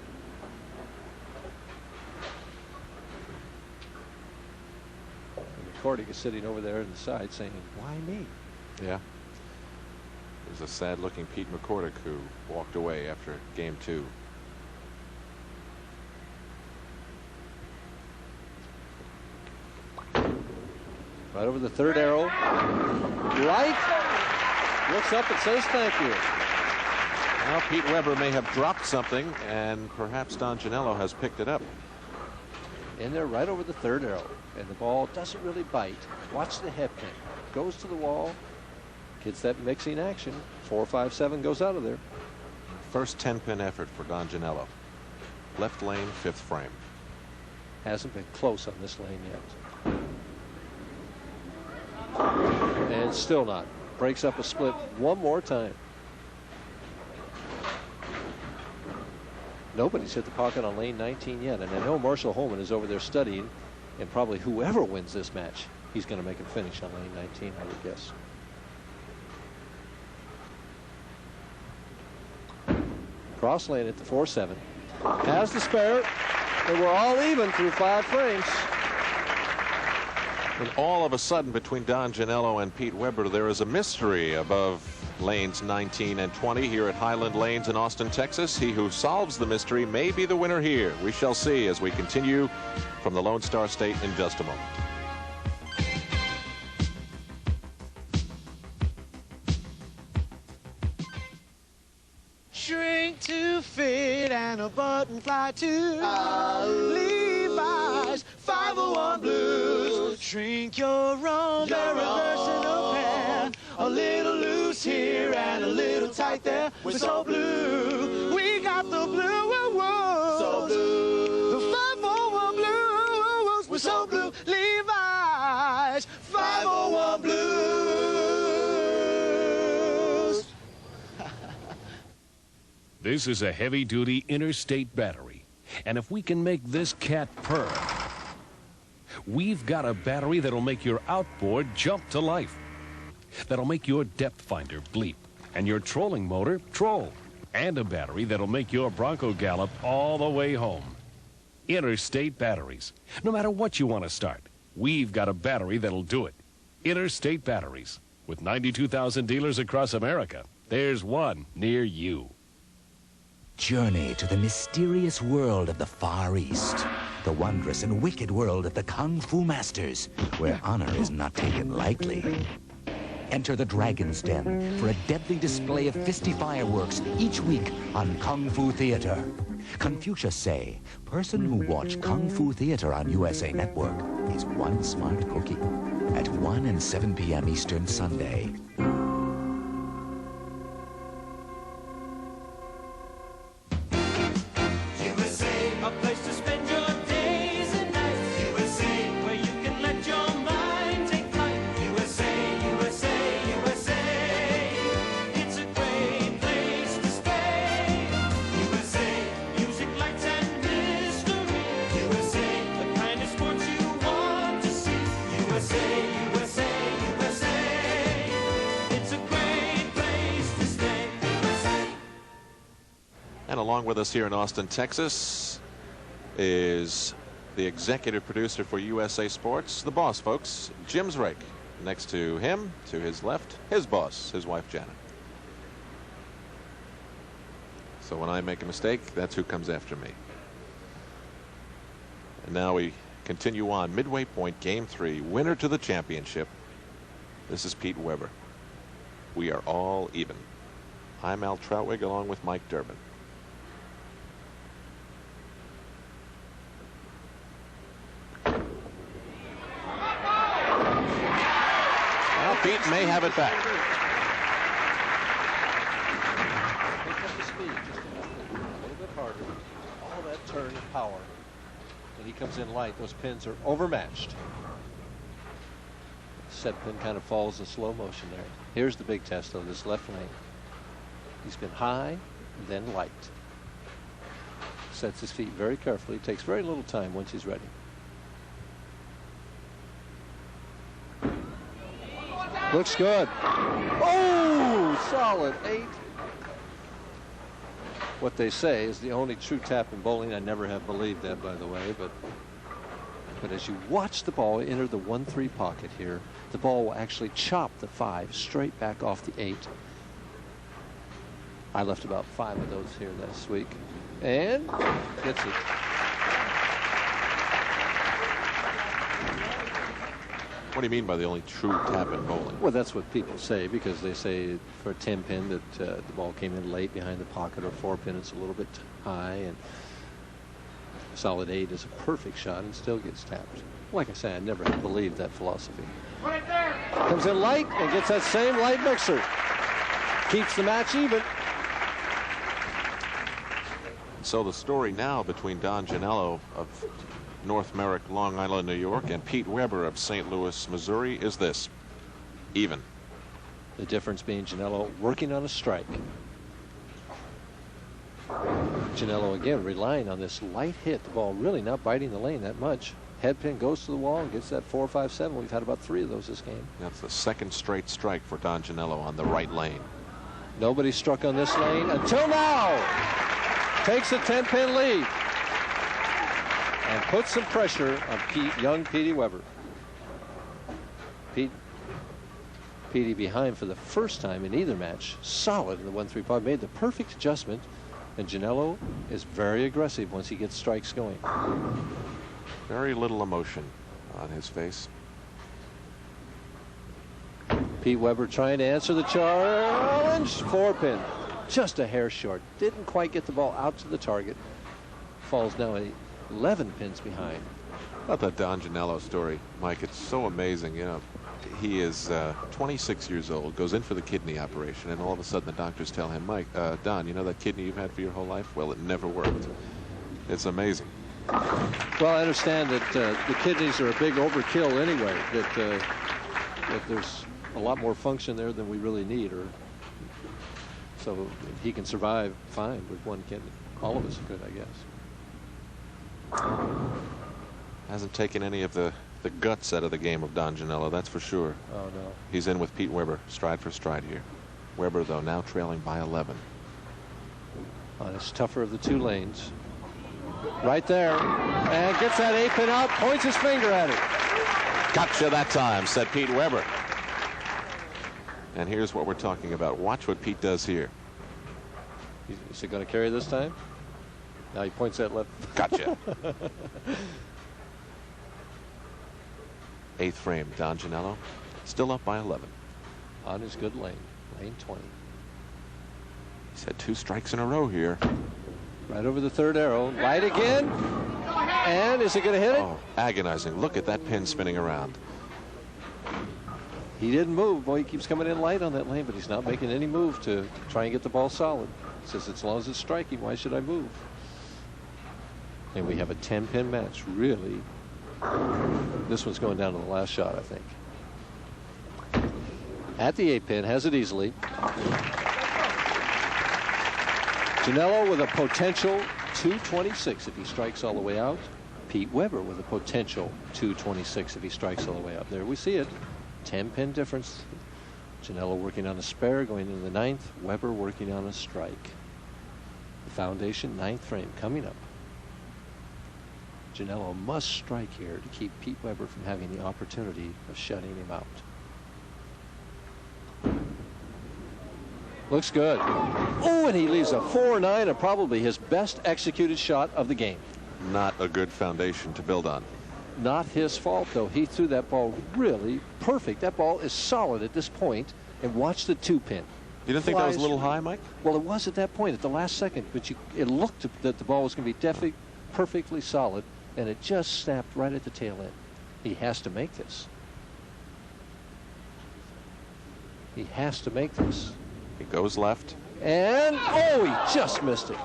Speaker 2: McCordic is sitting over there on the side saying, why me?
Speaker 9: Yeah. There's a sad-looking Pete McCordic who walked away after game 2.
Speaker 2: Right over the 3rd arrow. Right. Looks up and says thank you.
Speaker 9: Now Pete Weber may have dropped something, and perhaps Don Genalo has picked it up.
Speaker 2: In there right over the 3rd arrow. And the ball doesn't really bite. Watch the head pin. Goes to the wall. Gets that mixing action. 4-5-7 goes out of there.
Speaker 9: First 10-pin effort for Don Genalo. Left lane, 5th frame.
Speaker 2: Hasn't been close on this lane yet. And still not. Breaks up a split one more time. Nobody's hit the pocket on lane 19 yet, and I know Marshall Holman is over there studying, and probably whoever wins this match, he's going to make him finish on lane 19, I would guess. Cross lane at the 4-7. Has the spare, and we're all even through 5 frames.
Speaker 9: And all of a sudden, between Don Genalo and Pete Weber, there is a mystery above lanes 19 and 20 here at Highland Lanes in Austin, Texas. He who solves the mystery may be the winner here. We shall see as we continue from the Lone Star State in just a moment.
Speaker 8: Shrink to fit and a button fly too. Levi's 501 blues. Shrink your own, they're reversing a pair. A little loose here and a little tight there. We're so blue. We got the blue. So blue. The 501 blues. We're so blue. Levi's 501 blues.
Speaker 18: This is a heavy-duty interstate battery. And if we can make this cat purr, we've got a battery that'll make your outboard jump to life. That'll make your depth finder bleep and your trolling motor troll. And a battery that'll make your Bronco gallop all the way home. Interstate batteries. No matter what you want to start, we've got a battery that'll do it. Interstate batteries. With 92,000 dealers across America, there's one near you.
Speaker 13: Journey to the mysterious world of the Far East. The wondrous and wicked world of the Kung Fu Masters, where honor is not taken lightly. Enter the Dragon's Den for a deadly display of fisty fireworks each week on Kung Fu Theater. Confucius say, person who watch Kung Fu Theater on USA Network is one smart cookie. At 1 and 7 p.m. Eastern Sunday.
Speaker 9: And along with us here in Austin, Texas, is the executive producer for USA Sports, the boss, folks, Jim Zrake. Next to him, to his left, his boss, his wife, Janet. So when I make a mistake, that's who comes after me. And now we continue on. Midway point, game 3, winner to the championship. This is Pete Weber. We are all even. I'm Al Troutwig along with Mike Durbin. Pete may have it back.
Speaker 2: Pick up the speed just a little bit harder. All that turn and power. When he comes in light, those pins are overmatched. Set pin kind of falls in slow motion there. Here's the big test of this left lane. He's been high, then light. Sets his feet very carefully. Takes very little time once he's ready. Looks good. Oh, solid 8. What they say is the only true tap in bowling. I never have believed that, by the way, but as you watch the ball enter the 1-3 pocket here, the ball will actually chop the 5 straight back off the 8. I left about 5 of those here last week, and gets it.
Speaker 9: What do you mean by the only true tap in bowling?
Speaker 2: Well, that's what people say, because they say for a 10 pin that the ball came in late behind the pocket, or 4 pin it's a little bit high, and solid 8 is a perfect shot and still gets tapped. Like I say, I never have believed that philosophy.
Speaker 8: Right there.
Speaker 2: Comes in light and gets that same light mixer. Keeps the match even.
Speaker 9: So the story now between Don Genalo of North Merrick, Long Island, New York, and Pete Weber of St. Louis, Missouri is this: even.
Speaker 2: The difference being Janello working on a strike. Janello again relying on this light hit. The ball really not biting the lane that much. Head pin goes to the wall and gets that 4-5-7. We've had about 3 of those this game.
Speaker 9: That's the second straight strike for Don Genalo on the right lane.
Speaker 2: Nobody struck on this lane until now. Takes a 10-pin lead and puts some pressure on young Petey Weber. Petey behind for the first time in either match. Solid in the 1-3 pot. Made the perfect adjustment. And Janello is very aggressive once he gets strikes going.
Speaker 9: Very little emotion on his face.
Speaker 2: Pete Weber trying to answer the challenge. 4-pin. Just a hair short. Didn't quite get the ball out to the target. Falls now 11 pins behind.
Speaker 9: About that Don Genalo story, Mike, it's so amazing. You know, he is 26 years old, goes in for the kidney operation, and all of a sudden the doctors tell him, Mike, Don, you know that kidney you've had for your whole life? Well, it never worked. It's amazing.
Speaker 2: Well, I understand that the kidneys are a big overkill anyway, that there's a lot more function there than we really need, so he can survive fine with one kidney. All of us could, I guess.
Speaker 9: Hasn't taken any of the guts out of the game of Don Genalo, that's for sure.
Speaker 2: Oh, no.
Speaker 9: He's in with Pete Weber, stride for stride here. Weber, though, now trailing by 11.
Speaker 2: On his tougher of the 2 lanes. Right there. And gets that 8-pin out, points his finger at it.
Speaker 9: Gotcha that time, said Pete Weber. And here's what we're talking about. Watch what Pete does here.
Speaker 2: Is he going to carry this time? Now he points that left.
Speaker 9: Gotcha. 8th frame, Don Genalo still up by 11.
Speaker 2: On his good lane, lane 20.
Speaker 9: He's had 2 strikes in a row here.
Speaker 2: Right over the 3rd arrow. Light again. And is he going to hit it?
Speaker 9: Oh, agonizing. Look at that pin spinning around.
Speaker 2: He didn't move. Boy, he keeps coming in light on that lane, but he's not making any move to try and get the ball solid. He says, as long as it's striking, why should I move? And we have a 10-pin match. Really, this one's going down to the last shot, I think. At the 8-pin, has it easily. Janello with a potential 226 if he strikes all the way out. Pete Weber with a potential 226 if he strikes all the way out. There we see it. 10-pin difference. Janello working on a spare going into the 9th. Weber working on a strike. The foundation 9th frame coming up. Janello must strike here to keep Pete Weber from having the opportunity of shutting him out. Looks good. Oh, and he leaves a 4-9, and probably his best executed shot of the game.
Speaker 9: Not a good foundation to build on.
Speaker 2: Not his fault, though. He threw that ball really perfect. That ball is solid at this point, and watch the 2-pin.
Speaker 9: You didn't think that was a little high, Mike?
Speaker 2: Well, it was at that point, at the last second, but it looked that the ball was going to be definitely perfectly solid, and it just snapped right at the tail end. He has to make this. He has to make this.
Speaker 9: He goes left.
Speaker 2: And, oh, he just missed it.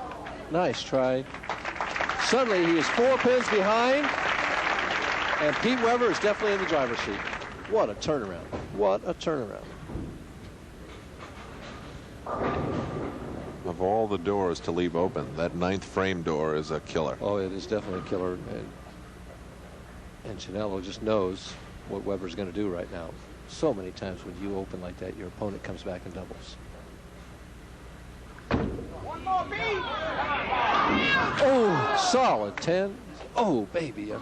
Speaker 2: Nice try. Suddenly, he is 4 pins behind, and Pete Weber is definitely in the driver's seat. What a turnaround. What a turnaround.
Speaker 9: Of all the doors to leave open, that 9th frame door is a killer.
Speaker 2: Oh, it is definitely a killer. And Janello just knows what Weber's going to do right now. So many times when you open like that, your opponent comes back and doubles.
Speaker 8: One more beat.
Speaker 2: Oh, solid 10. Oh, baby.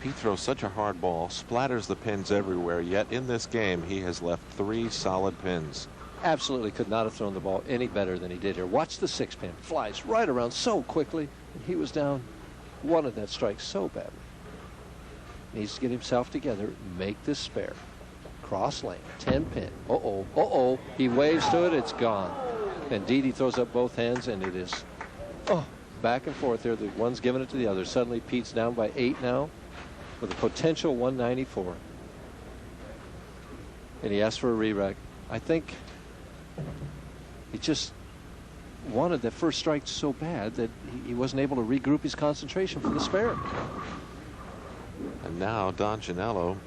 Speaker 9: Pete throws such a hard ball, splatters the pins everywhere, yet in this game he has left 3 solid pins.
Speaker 2: Absolutely could not have thrown the ball any better than he did here. Watch the 6-pin. Flies right around so quickly, and he was down one of that strike so badly. Needs to get himself together, make this spare. Cross lane, 10-pin. Uh-oh, uh-oh. He waves to it, it's gone. Indeed, he throws up both hands, and it is, back and forth there. The one's giving it to the other. Suddenly, Pete's down by 8 now with a potential 194. And he asked for a re-rack. I think he just wanted that first strike so bad that he wasn't able to regroup his concentration for the spare.
Speaker 9: And now Don Genalo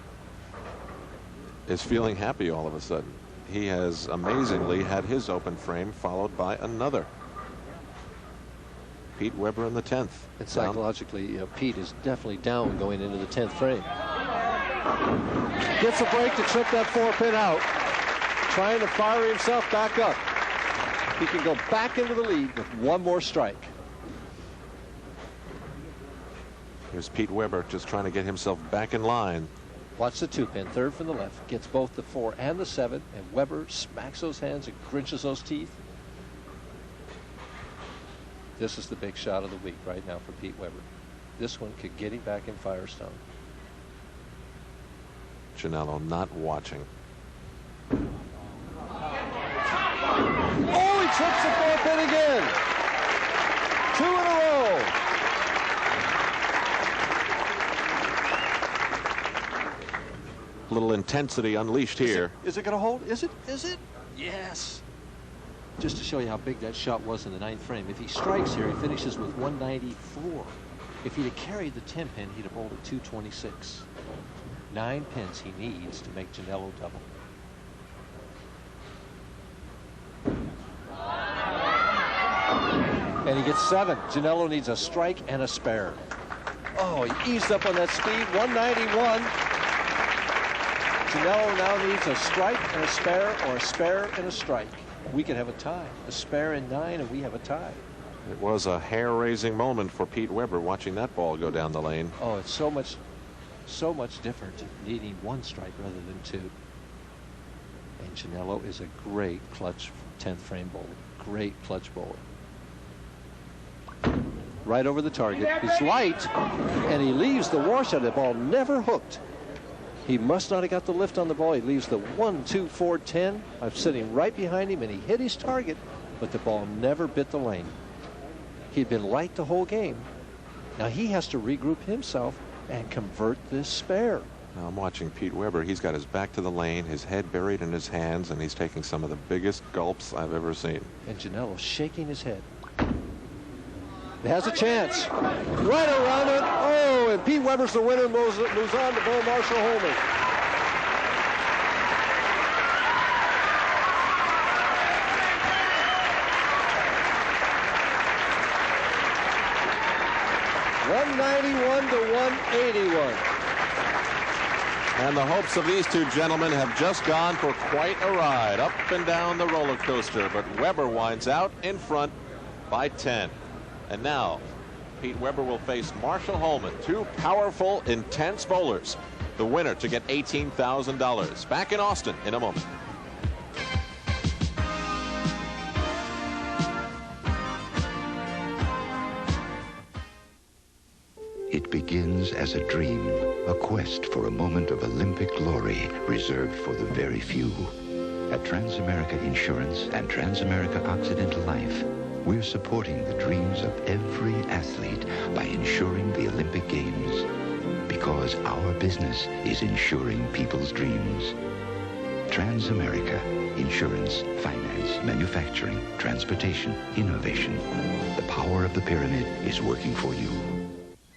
Speaker 9: is feeling happy all of a sudden. He has amazingly had his open frame followed by another. Pete Weber in the 10th.
Speaker 2: And psychologically, Pete is definitely down going into the 10th frame. Gets a break to trip that 4-pin out. Trying to fire himself back up. He can go back into the lead with one more strike.
Speaker 9: Here's Pete Weber just trying to get himself back in line.
Speaker 2: Watch the 2-pin, third from the left. Gets both the 4 and the 7. And Weber smacks those hands and grinches those teeth. This is the big shot of the week right now for Pete Weber. This one could get him back in Firestone.
Speaker 9: Janello not watching.
Speaker 2: Oh, he trips the 4-pin again. 2 in a row.
Speaker 9: A little intensity unleashed here.
Speaker 2: Is it going to hold? Is it? Is it? Yes. Just to show you how big that shot was in the 9th frame. If he strikes here, he finishes with 194. If he'd have carried the 10-pin, he'd have bowled at 226. 9 pins he needs to make Janello double. And he gets 7. Janello needs a strike and a spare. Oh, he eased up on that speed. 191. Janello now needs a strike and a spare, or a spare and a strike. We could have a tie. A spare and 9, and we have a tie.
Speaker 9: It was a hair-raising moment for Pete Weber watching that ball go down the lane.
Speaker 2: Oh, it's so much different needing 1 strike rather than 2. And Janello is a great clutch 10th frame bowler. Great clutch bowler. Right over the target. He's light, and he leaves the washout. The ball never hooked. He must not have got the lift on the ball. He leaves the 1, 2, 4, 10. I'm sitting right behind him, and he hit his target, but the ball never bit the lane. He'd been light the whole game. Now he has to regroup himself and convert this spare.
Speaker 9: Now I'm watching Pete Weber. He's got his back to the lane, his head buried in his hands, and he's taking some of the biggest gulps I've ever seen.
Speaker 2: And Janello shaking his head. It has a chance. Right around it. Oh, and Pete Weber's the winner, moves on to bowl Marshall Holman. $191 to $181.
Speaker 9: And the hopes of these two gentlemen have just gone for quite a ride up and down the roller coaster. But Weber winds out in front by 10. And now Pete Weber will face Marshall Holman, 2 powerful, intense bowlers. The winner to get $18,000. Back in Austin in a moment.
Speaker 11: It begins as a dream, a quest for a moment of Olympic glory reserved for the very few. At Transamerica Insurance and Transamerica Occidental Life, we're supporting the dreams of every athlete by insuring the Olympic Games. Because our business is insuring people's dreams. Transamerica, insurance, finance, manufacturing, transportation, innovation. The power of the pyramid is working for you.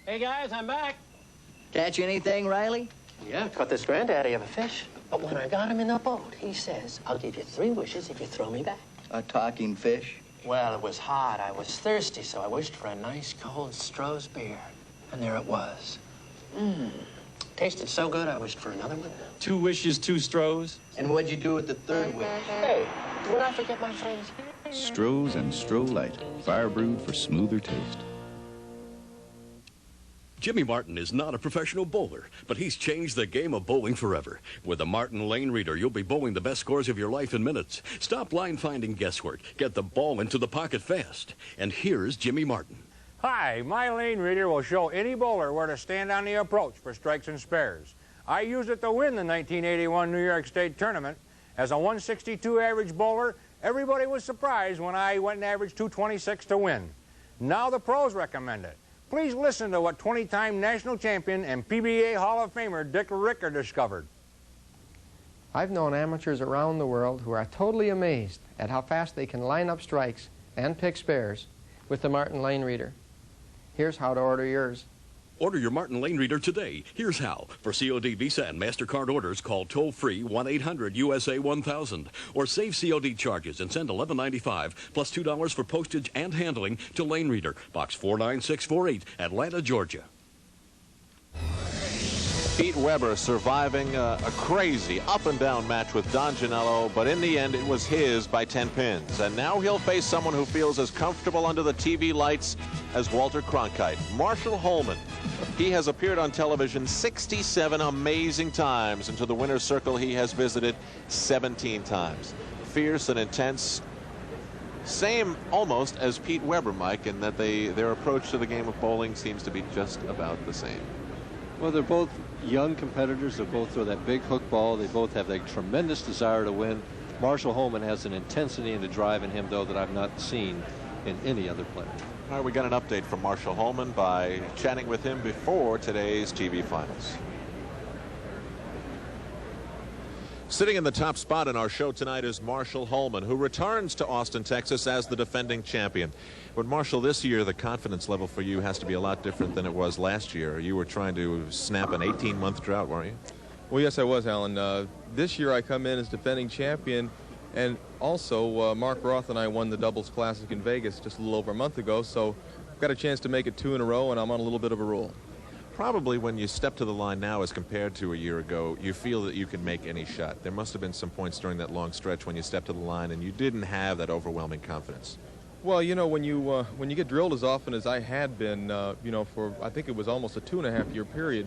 Speaker 3: Hey guys, I'm back.
Speaker 14: Catch anything, Riley?
Speaker 3: Yeah, caught this granddaddy of a fish. But when I got him in the boat, he says, I'll give you 3 wishes if you throw me back.
Speaker 14: A talking fish?
Speaker 3: Well, it was hot. I was thirsty, so I wished for a nice cold Stroh's beer. And there it was. Tasted so good, I wished for another one.
Speaker 14: 2 wishes, 2 Strohs. And what'd you do with the 3rd wish?
Speaker 3: Hey, did I forget my friends?
Speaker 16: Strohs and Stroh Light, fire brewed for smoother taste.
Speaker 24: Jimmy Martin is not a professional bowler, but he's changed the game of bowling forever. With the Martin Lane Reader, you'll be bowling the best scores of your life in minutes. Stop line-finding guesswork. Get the ball into the pocket fast. And here's Jimmy Martin.
Speaker 25: Hi, my lane reader will show any bowler where to stand on the approach for strikes and spares. I used it to win the 1981 New York State Tournament. As a 162 average bowler, everybody was surprised when I went and averaged 226 to win. Now the pros recommend it. Please listen to what 20-time national champion and PBA Hall of Famer Dick Ricker discovered.
Speaker 26: I've known amateurs around the world who are totally amazed at how fast they can line up strikes
Speaker 3: and pick spares with the Martin Lane Reader. Here's how to order yours.
Speaker 24: Order your Martin Lane Reader today. Here's how. For COD Visa and MasterCard orders, call toll-free 1-800-USA-1000 or save COD charges and send $11.95 plus $2 for postage and handling to Lane Reader, Box 49648, Atlanta, Georgia.
Speaker 9: Pete Weber surviving a crazy up-and-down match with Don Genalo, but in the end it was his by 10 pins. And now he'll face someone who feels as comfortable under the TV lights as Walter Cronkite, Marshall Holman. He has appeared on television 67 amazing times, and to the winner's circle he has visited 17 times. Fierce and intense. Same almost as Pete Weber, Mike, in that their approach to the game of bowling seems to be just about the same.
Speaker 2: Well, they're both young competitors. They both throw that big hook ball. They both have that tremendous desire to win. Marshall Holman has an intensity and a drive in him, though, that I've not seen in any other player.
Speaker 9: All right, we got an update from Marshall Holman by chatting with him before today's TV finals. Sitting in the top spot in our show tonight is Marshall Holman, who returns to Austin, Texas as the defending champion. But Marshall, this year the confidence level for you has to be a lot different than it was last year. You were trying to snap an 18-month drought, weren't you?
Speaker 5: Well, yes, I was, Alan. This year I come in as defending champion, and also Mark Roth and I won the Doubles Classic in Vegas just a little over a month ago, so I've got a chance to make it 2 in a row, and I'm on a little bit of a roll.
Speaker 9: Probably when you step to the line now as compared to a year ago, you feel that you can make any shot. There must have been some points during that long stretch when you stepped to the line and you didn't have that overwhelming confidence.
Speaker 5: Well, you know, when you get drilled as often as I had been, you know, for I think it was almost a 2.5-year period,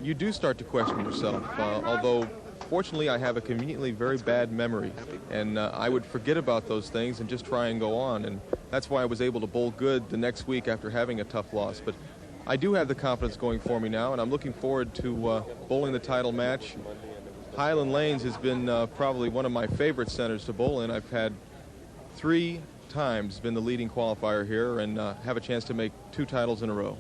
Speaker 5: you do start to question yourself. Although, fortunately, I have a conveniently very bad memory, and I would forget about those things and just try and go on, and that's why I was able to bowl good the next week after having a tough loss. But I do have the confidence going for me now, and I'm looking forward to bowling the title match. Highland Lanes has been probably one of my favorite centers to bowl in. I've had 3 times been the leading qualifier here and have a chance to make 2 titles in a row.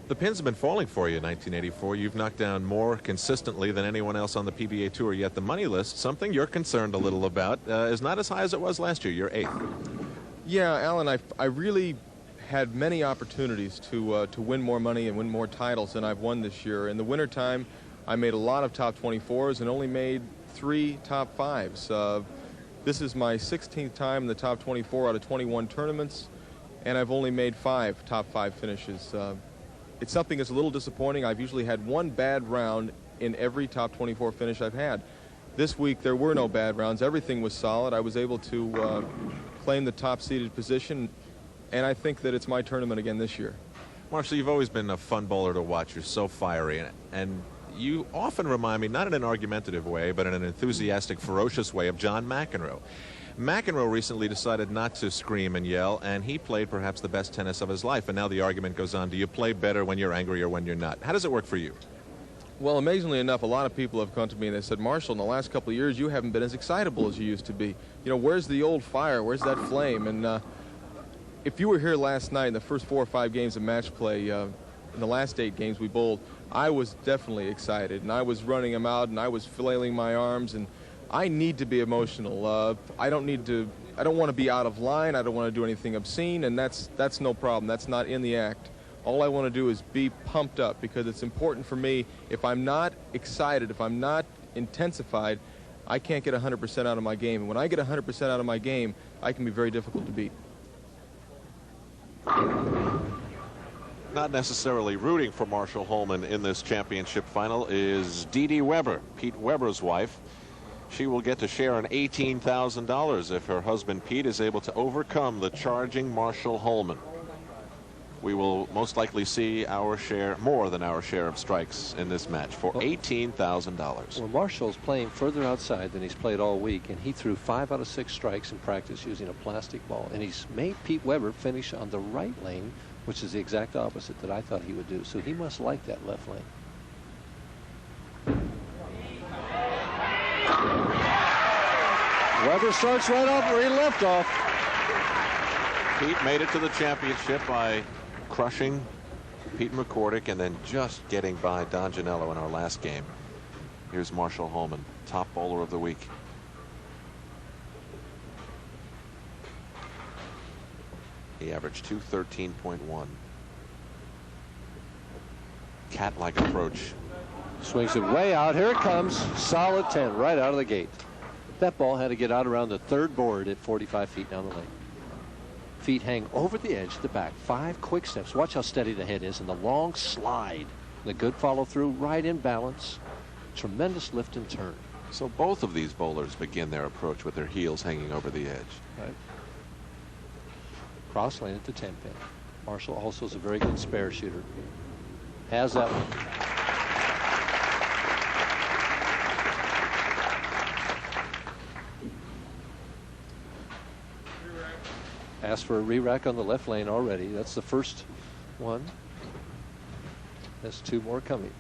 Speaker 9: The pins have been falling for you in 1984. You've knocked down more consistently than anyone else on the PBA Tour, yet the money list, something you're concerned a little about, is not as high as it was last year. You're 8th.
Speaker 5: Yeah, Alan, I really had many opportunities to win more money and win more titles than I've won this year. In the wintertime, I made a lot of top 24s and only made 3 top 5s. This is my 16th time in the top 24 out of 21 tournaments, and I've only made 5 top 5 finishes. It's something that's a little disappointing. I've usually had 1 bad round in every top 24 finish I've had. This week there were no bad rounds. Everything was solid. I was able to claim the top seeded position, and I think that it's my tournament again this year.
Speaker 9: Marshall, you've always been a fun bowler to watch. You're so fiery, and you often remind me, not in an argumentative way, but in an enthusiastic, ferocious way, of John McEnroe. McEnroe recently decided not to scream and yell, and he played perhaps the best tennis of his life. And now the argument goes on, do you play better when you're angry or when you're not? How does it work for you?
Speaker 5: Well, amazingly enough, a lot of people have come to me and they said, Marshall, in the last couple of years, you haven't been as excitable as you used to be. You know, where's the old fire? Where's that flame? And if you were here last night in the first 4 or 5 games of match play, in the last 8 games we bowled, I was definitely excited, and I was running them out, and I was flailing my arms, and I need to be emotional. I don't want to be out of line. I don't want to do anything obscene, and that's no problem. That's not in the act. All I want to do is be pumped up, because it's important for me. If I'm not excited, if I'm not intensified, I can't get 100% out of my game. And when I get 100% out of my game, I can be very difficult to beat.
Speaker 9: Not necessarily rooting for Marshall Holman in this championship final is Dee Dee Weber, Pete Weber's wife. She will get to share an $18,000 if her husband Pete is able to overcome the charging Marshall Holman. We will most likely see our share, more than our share of strikes in this match for $18,000.
Speaker 2: Well, Marshall's playing further outside than he's played all week, and he threw 5 out of 6 strikes in practice using a plastic ball, and he's made Pete Weber finish on the right lane, which is the exact opposite that I thought he would do. So he must like that left lane. Weber starts right off where he left off.
Speaker 9: Pete made it to the championship by crushing Pete McCordic and then just getting by Don Genalo in our last game. Here's Marshall Holman, top bowler of the week. He averaged 213.1. Cat-like approach.
Speaker 2: Swings it way out. Here it comes. Solid 10 right out of the gate. That ball had to get out around the third board at 45 feet down the lane. Feet hang over the edge, the back. 5 quick steps. Watch how steady the head is, and the long slide. The good follow through, right in balance. Tremendous lift and turn.
Speaker 9: So both of these bowlers begin their approach with their heels hanging over the edge.
Speaker 2: Right. Cross lane at the 10 pin. Marshall also is a very good spare shooter. Has that one. Asked for a re-rack on the left lane already. That's the first one. There's 2 more coming.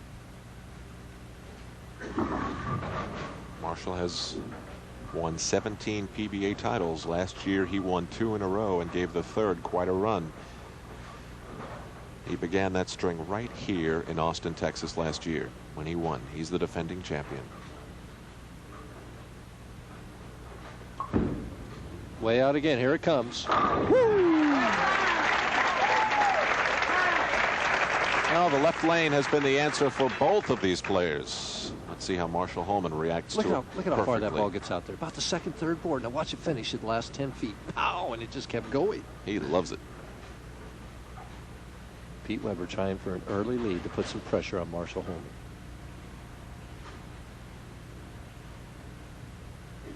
Speaker 9: Marshall has won 17 PBA titles. Last year he won 2 in a row and gave the 3rd quite a run. He began that string right here in Austin, Texas last year when he won. He's the defending champion.
Speaker 2: Way out again. Here it comes.
Speaker 9: Now the left lane has been the answer for both of these players. Let's see how Marshall Holman reacts to it.
Speaker 2: Look at how far that ball gets out there. About the 2nd, 3rd board. Now watch it finish at the last 10 feet. Pow! And it just kept going.
Speaker 9: He loves it.
Speaker 2: Pete Weber trying for an early lead to put some pressure on Marshall Holman.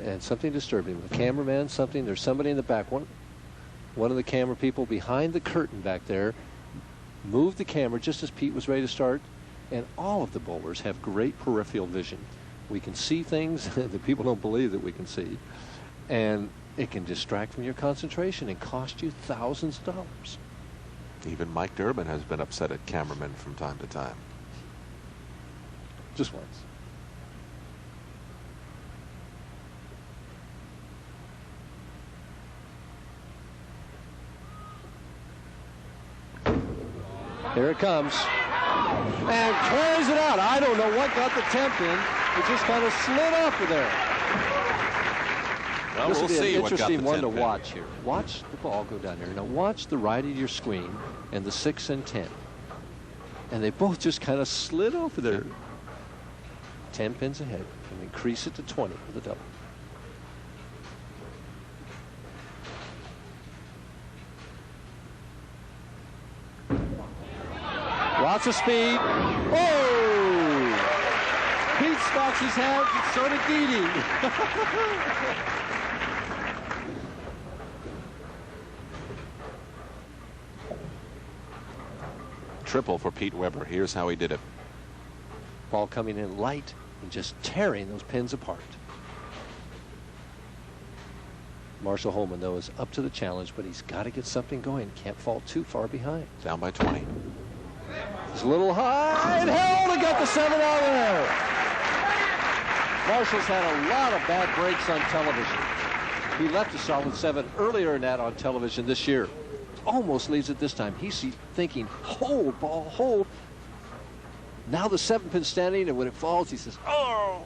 Speaker 2: And something disturbed him. The cameraman, there's somebody in the back. One of the camera people behind the curtain back there moved the camera just as Pete was ready to start. And all of the bowlers have great peripheral vision. We can see things that people don't believe that we can see. And it can distract from your concentration and cost you thousands of dollars.
Speaker 9: Even Mike Durbin has been upset at cameramen from time to time.
Speaker 2: Just once. Here it comes. And carries it out. I don't know what got the temp in. It just kind of slid off of there.
Speaker 9: Well,
Speaker 2: this will be an interesting one to
Speaker 9: in.
Speaker 2: watch here. Watch the ball go down there. Now watch the right of your screen and the 6 and 10. And they both just kind of slid over there. 10 pins ahead. And increase it to 20 with a double. Lots of speed. Oh! Pete stocks his hands, and so did Didi.
Speaker 9: Triple for Pete Weber. Here's how he did it.
Speaker 2: Ball coming in light and just tearing those pins apart. Marshall Holman, though, is up to the challenge, but he's got to get something going. Can't fall too far behind.
Speaker 9: Down by 20.
Speaker 2: It's a little high and held and got the 7 out there. Marshall's had a lot of bad breaks on television. He left a solid 7 earlier in that on television this year. Almost leaves it this time. He's thinking, hold, ball, hold. Now the 7 pin standing, and when it falls, he says, oh.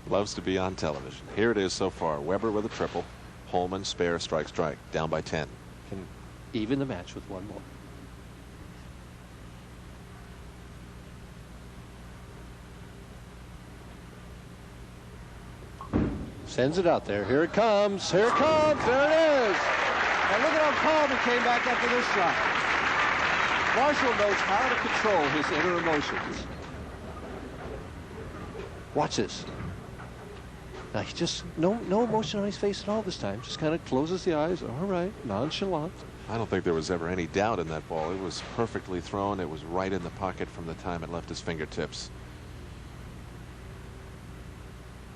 Speaker 9: Loves to be on television. Here it is so far. Weber with a triple. Holman, spare, strike, strike. Down by 10.
Speaker 2: Can even the match with 1 more. Sends it out there. Here it comes. Here it comes. There it is. And look at how calm he came back after this shot. Marshall knows how to control his inner emotions. Watch this. Now he just, no emotion on his face at all this time. Just kind of closes the eyes. All right, nonchalant.
Speaker 9: I don't think there was ever any doubt in that ball. It was perfectly thrown. It was right in the pocket from the time it left his fingertips.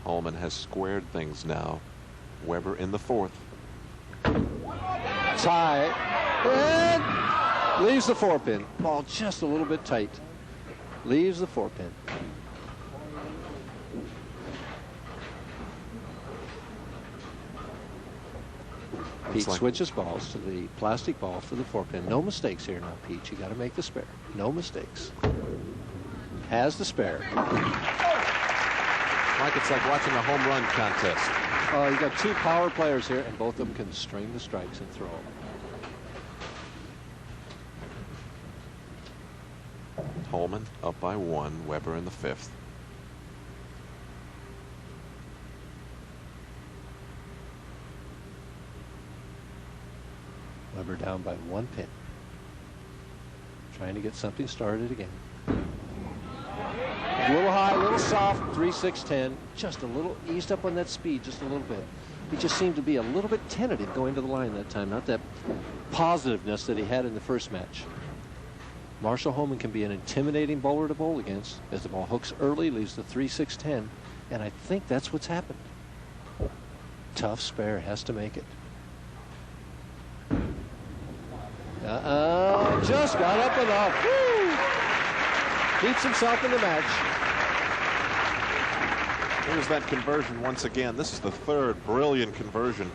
Speaker 9: Holman has squared things now. Weber in the 4th.
Speaker 2: Tie. And leaves the 4 pin. Ball just a little bit tight. Leaves the 4 pin. Pete switches balls to the plastic ball for the 4 pin. No mistakes here now, Pete. You got to make the spare. No mistakes. Has the spare.
Speaker 9: Like it's like watching a home run contest.
Speaker 2: You got 2 power players here, and both of them can string the strikes and throw them.
Speaker 9: Holman up by 1, Weber in the 5th.
Speaker 2: Weber down by 1 pin. Trying to get something started again. A little high, a little soft, 3-6-10. Just a little eased up on that speed, just a little bit. He just seemed to be a little bit tentative going to the line that time, not that positiveness that he had in the first match. Marshall Holman can be an intimidating bowler to bowl against as the ball hooks early, leaves the 3-6-10, and I think that's what's happened. Tough spare, has to make it. Just got up enough. Woo! Keeps himself in the match.
Speaker 9: Here's that conversion once again. This is the 3rd brilliant conversion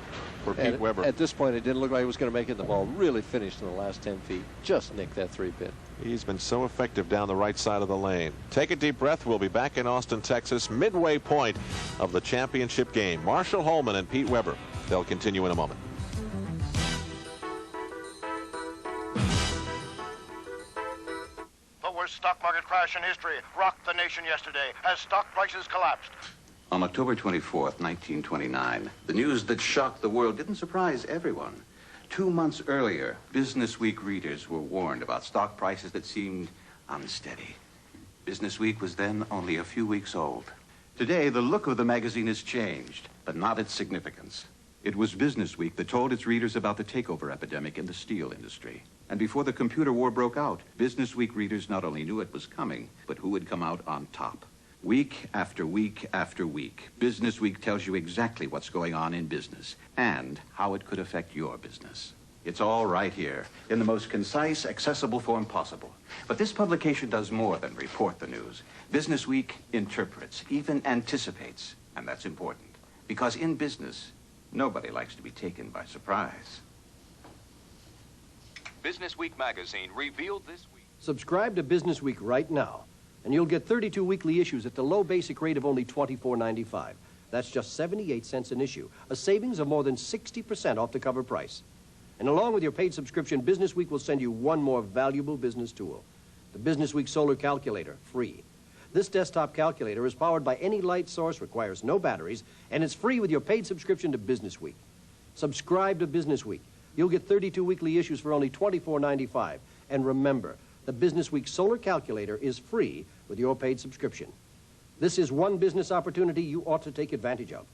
Speaker 9: for Pete Weber.
Speaker 2: At this point, it didn't look like he was going to make it. The ball really finished in the last 10 feet. Just nicked that 3-pin.
Speaker 9: He's been so effective down the right side of the lane. Take a deep breath. We'll be back in Austin, Texas, midway point of the championship game. Marshall Holman and Pete Weber. They'll continue in a moment.
Speaker 4: The worst stock market crash in history rocked the nation yesterday as stock prices collapsed.
Speaker 15: On October 24th, 1929, the news that shocked the world didn't surprise everyone. 2 months earlier, Business Week readers were warned about stock prices that seemed unsteady. Business Week was then only a few weeks old. Today, the look of the magazine has changed, but not its significance. It was Business Week that told its readers about the takeover epidemic in the steel industry. And before the computer war broke out, Business Week readers not only knew it was coming, but who would come out on top. Week after week after week, Business Week tells you exactly what's going on in business and how it could affect your business. It's all right here, in the most concise, accessible form possible. But this publication does more than report the news. Business Week interprets, even anticipates, and that's important. Because in business, nobody likes to be taken by surprise.
Speaker 17: Business Week magazine revealed this week.
Speaker 22: Subscribe to Business Week right now, and you'll get 32 weekly issues at the low basic rate of only $24.95. That's just 78 cents an issue, a savings of more than 60% off the cover price. And along with your paid subscription, Business Week will send you one more valuable business tool, the Business Week Solar Calculator, free. This desktop calculator is powered by any light source, requires no batteries, and it's free with your paid subscription to Business Week. Subscribe to Business Week. You'll get 32 weekly issues for only $24.95. And remember, the Business Week Solar Calculator is free with your paid subscription. This is one business opportunity you ought to take advantage of.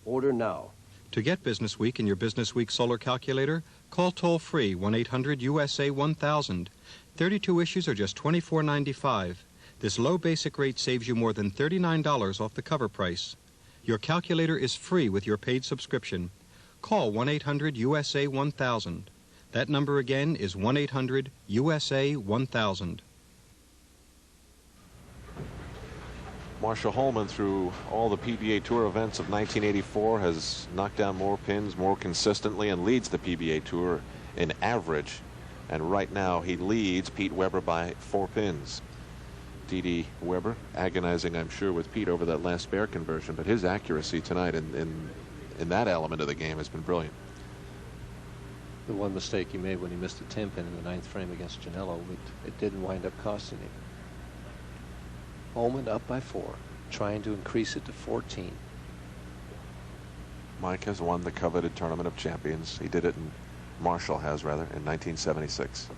Speaker 22: Order now.
Speaker 23: To get Business Week and your Business Week Solar Calculator, call toll-free 1-800-USA-1000. 32 issues are just $24.95. This low basic rate saves you more than $39 off the cover price. Your calculator is free with your paid subscription. Call 1-800-USA-1000. That number again is 1-800-USA-1000.
Speaker 9: Marshall Holman, through all the PBA Tour events of 1984, has knocked down more pins more consistently and leads the PBA Tour in average. And right now he leads Pete Weber by 4 pins. D.D. Weber agonizing, I'm sure, with Pete over that last spare conversion, but his accuracy tonight in that element of the game has been brilliant.
Speaker 2: The one mistake he made when he missed a 10-pin in the 9th frame against Janello, it didn't wind up costing him. Holman up by 4, trying to increase it to 14.
Speaker 9: Mike has won the coveted Tournament of Champions. He did it Marshall has, rather, in 1976.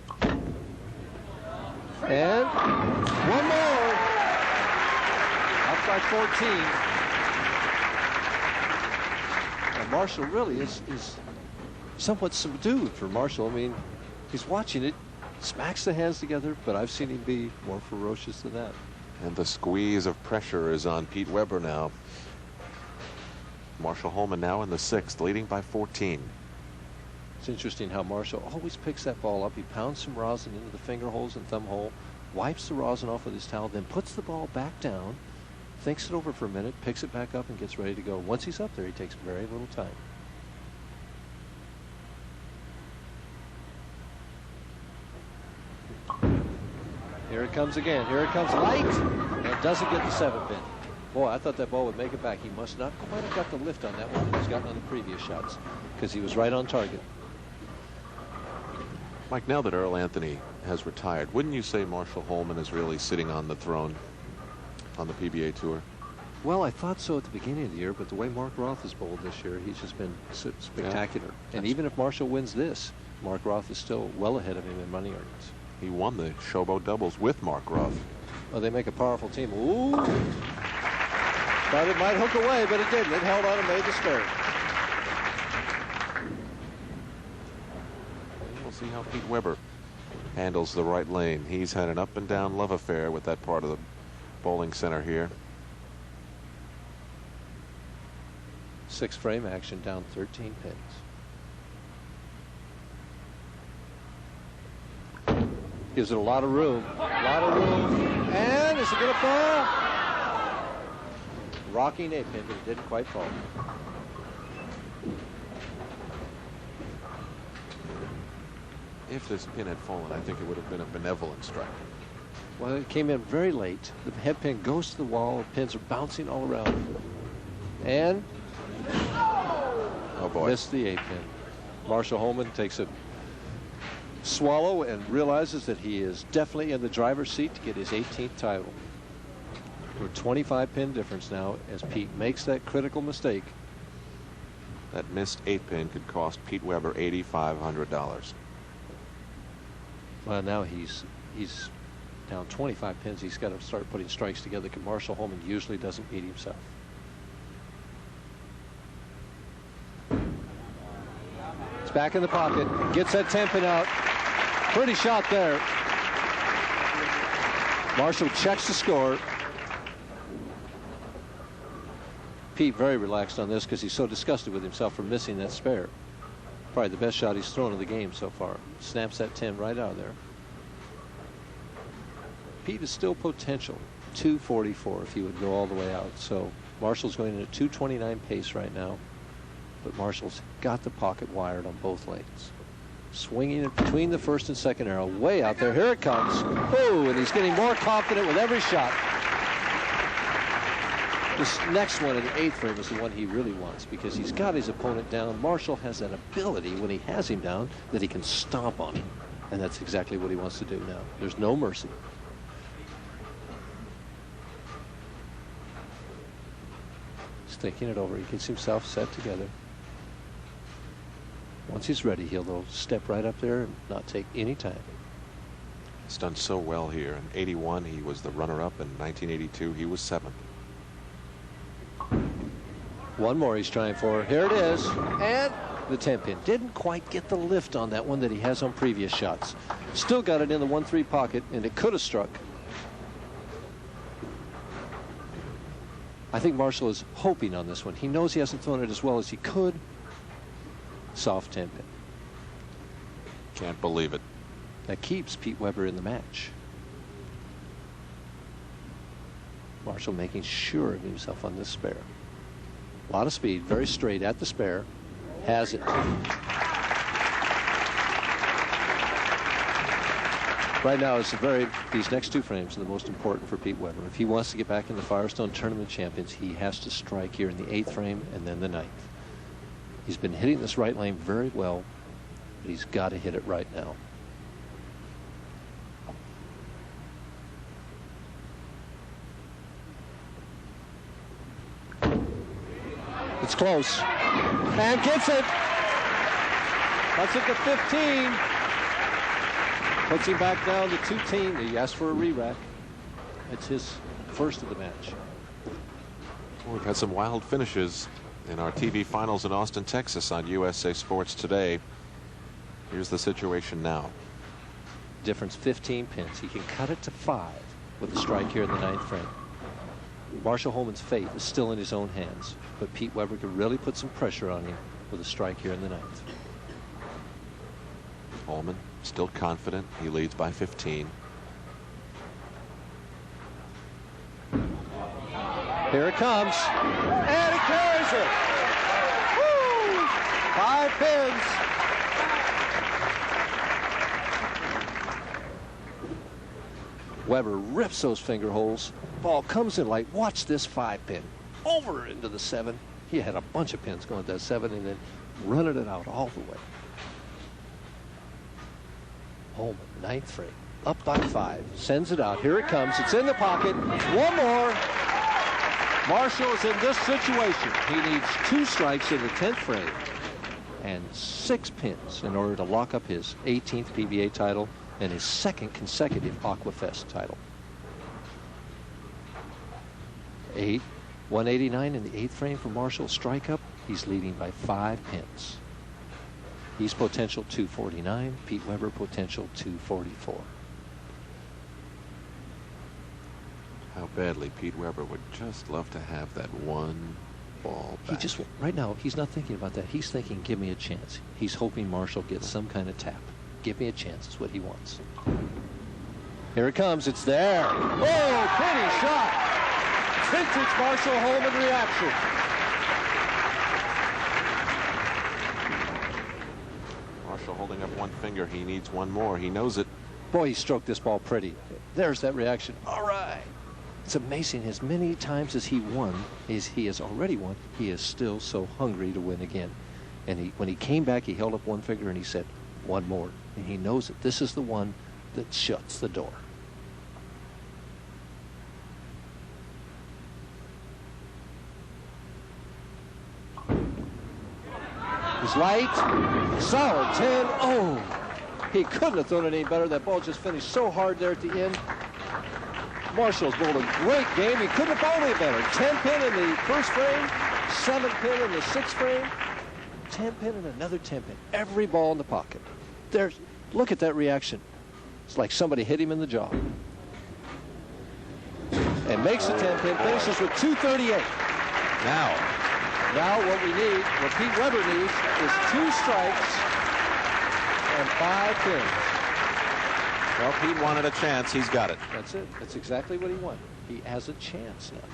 Speaker 2: And one more. Up by 14. And Marshall really is somewhat subdued for Marshall. I mean, he's watching it, smacks the hands together, but I've seen him be more ferocious than that.
Speaker 9: And the squeeze of pressure is on Pete Weber now. Marshall Holman now in the 6th, leading by 14.
Speaker 2: It's interesting how Marshall always picks that ball up. He pounds some rosin into the finger holes and thumb hole, wipes the rosin off with his towel, then puts the ball back down, thinks it over for a minute, picks it back up, and gets ready to go. Once he's up there, he takes very little time. Here it comes again. Here it comes light. And it doesn't get the 7-pin. Boy, I thought that ball would make it back. He must not quite have got the lift on that one that he's gotten on the previous shots, because he was right on target.
Speaker 9: Mike, now that Earl Anthony has retired, wouldn't you say Marshall Holman is really sitting on the throne on the PBA Tour?
Speaker 2: Well, I thought so at the beginning of the year, but the way Mark Roth has bowled this year, he's just been spectacular. Yeah, and even if Marshall wins this, Mark Roth is still well ahead of him in money earnings.
Speaker 9: He won the Showboat doubles with Mark Roth.
Speaker 2: Well, they make a powerful team. Ooh! Thought it might hook away, but it didn't. It held on and made the spare.
Speaker 9: We'll see how Pete Weber handles the right lane. He's had an up and down love affair with that part of the bowling center here.
Speaker 2: 6 frame action down 13 pins. Gives it a lot of room. And is it going to fall? Rocking 8 pin, but it didn't quite fall.
Speaker 9: If this pin had fallen, I think it would have been a benevolent strike.
Speaker 2: Well, it came in very late. The head pin goes to the wall. The pins are bouncing all around. And
Speaker 9: oh boy,
Speaker 2: missed the 8 pin. Marshall Holman takes a swallow and realizes that he is definitely in the driver's seat to get his 18th title. We're 25 pin difference now as Pete makes that critical mistake.
Speaker 9: That missed 8 pin could cost Pete Weber $8,500.
Speaker 2: Well, now he's down 25 pins. He's got to start putting strikes together because Marshall Holman usually doesn't beat himself. It's back in the pocket. Gets that 10 pin out. Pretty shot there. Marshall checks the score. Pete very relaxed on this because he's so disgusted with himself for missing that spare. Probably the best shot he's thrown in the game so far. Snaps that 10 right out of there. Pete is still potential. 244 if he would go all the way out. So Marshall's going in at 229 pace right now. But Marshall's got the pocket wired on both lanes. Swinging it between the first and second arrow. Way out there. Here it comes. Oh, and he's getting more confident with every shot. This next one in the 8th frame is the one he really wants because he's got his opponent down. Marshall has that ability when he has him down that he can stomp on him. And that's exactly what he wants to do now. There's no mercy. He's thinking it over. He gets himself set together. Once he's ready, he'll step right up there and not take any time.
Speaker 9: He's done so well here. In '81, he was the runner-up. In 1982, he was 7th.
Speaker 2: One more he's trying for. Here it is. And the 10 pin. Didn't quite get the lift on that one that he has on previous shots. Still got it in the 1-3 pocket, and it could have struck. I think Marshall is hoping on this one. He knows he hasn't thrown it as well as he could. Soft 10 pin.
Speaker 9: Can't believe it.
Speaker 2: That keeps Pete Weber in the match. Marshall making sure of himself on this spare. A lot of speed, very straight at the spare. Has it. Right now, these next 2 frames are the most important for Pete Weber. If he wants to get back in the Firestone Tournament of Champions, he has to strike here in the 8th frame and then the 9th. He's been hitting this right lane very well, but he's got to hit it right now. It's close. And gets it. That's it to 15. Puts him back down to 2-team. He asked for a re-rack. It's his first of the match.
Speaker 9: Well, we've had some wild finishes in our TV finals in Austin, Texas on USA Sports Today. Here's the situation now.
Speaker 2: Difference 15 pins. He can cut it to 5 with a strike here in the 9th frame. Marshall Holman's fate is still in his own hands, but Pete Weber could really put some pressure on him with a strike here in the 9th.
Speaker 9: Holman still confident. He leads by 15.
Speaker 2: Here it comes. And he carries it. Woo! 5 pins. Weber rips those finger holes. Ball comes in light. Watch this 5 pin. Over into the 7. He had a bunch of pins going to that 7 and then running it out all the way. Holman, ninth frame, up by 5, sends it out. Here it comes. It's in the pocket. One more. Marshall is in this situation. He needs 2 strikes in the 10th frame and 6 pins in order to lock up his 18th PBA title and his 2nd consecutive Aqua Fest title. 189 in the 8th frame for Marshall. Strike up. He's leading by 5 pins. He's potential 249. Pete Weber potential 244.
Speaker 9: How badly Pete Weber would just love to have that one ball back.
Speaker 2: He just, right now, he's not thinking about that. He's thinking, give me a chance. He's hoping Marshall gets some kind of tap. Give me a chance is what he wants. Here it comes. It's there. Oh, pretty shot. Vintage Marshall Holman reaction.
Speaker 9: Marshall holding up one finger. He needs one more. He knows it.
Speaker 2: Boy, he stroked this ball pretty. There's that reaction. All right. It's amazing as many times as he won, as he has already won, he is still so hungry to win again. And when he came back, he held up one finger and he said, one more. And he knows that this is the one that shuts the door. It's light, solid 10. Oh, he couldn't have thrown it any better. That ball just finished so hard there at the end. Marshall's bowled a great game. He couldn't have bowled any better. 10 pin in the first frame, 7 pin in the 6th frame, 10 pin and another 10 pin. Every ball in the pocket. Look at that reaction. It's like somebody hit him in the jaw. And makes the 10 pin, finishes with 238. Now what we need, what Pete Weber needs, is 2 strikes and 5 pins.
Speaker 9: Well, Pete wanted a chance. He's got it.
Speaker 2: That's it. That's exactly what he wanted. He has a chance now.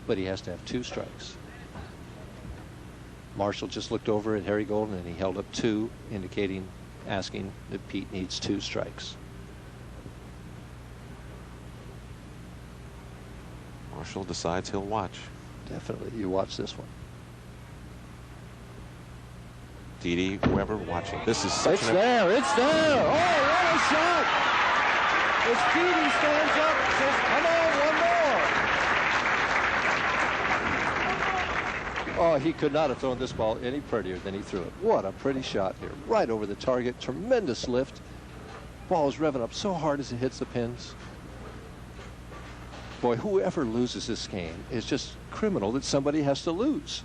Speaker 2: But he has to have 2 strikes. Marshall just looked over at Harry Golden and he held up 2, indicating, asking that Pete needs 2 strikes.
Speaker 9: Marshall decides he'll watch.
Speaker 2: Definitely. You watch this one.
Speaker 9: Didi Weber watching. This is such
Speaker 2: It's there. It's there. Oh, what a shot. As Didi stands up and says, come on, one more. Oh, he could not have thrown this ball any prettier than he threw it. What a pretty shot here. Right over the target. Tremendous lift. Ball is revving up so hard as it hits the pins. Boy, whoever loses this game is just criminal that somebody has to lose.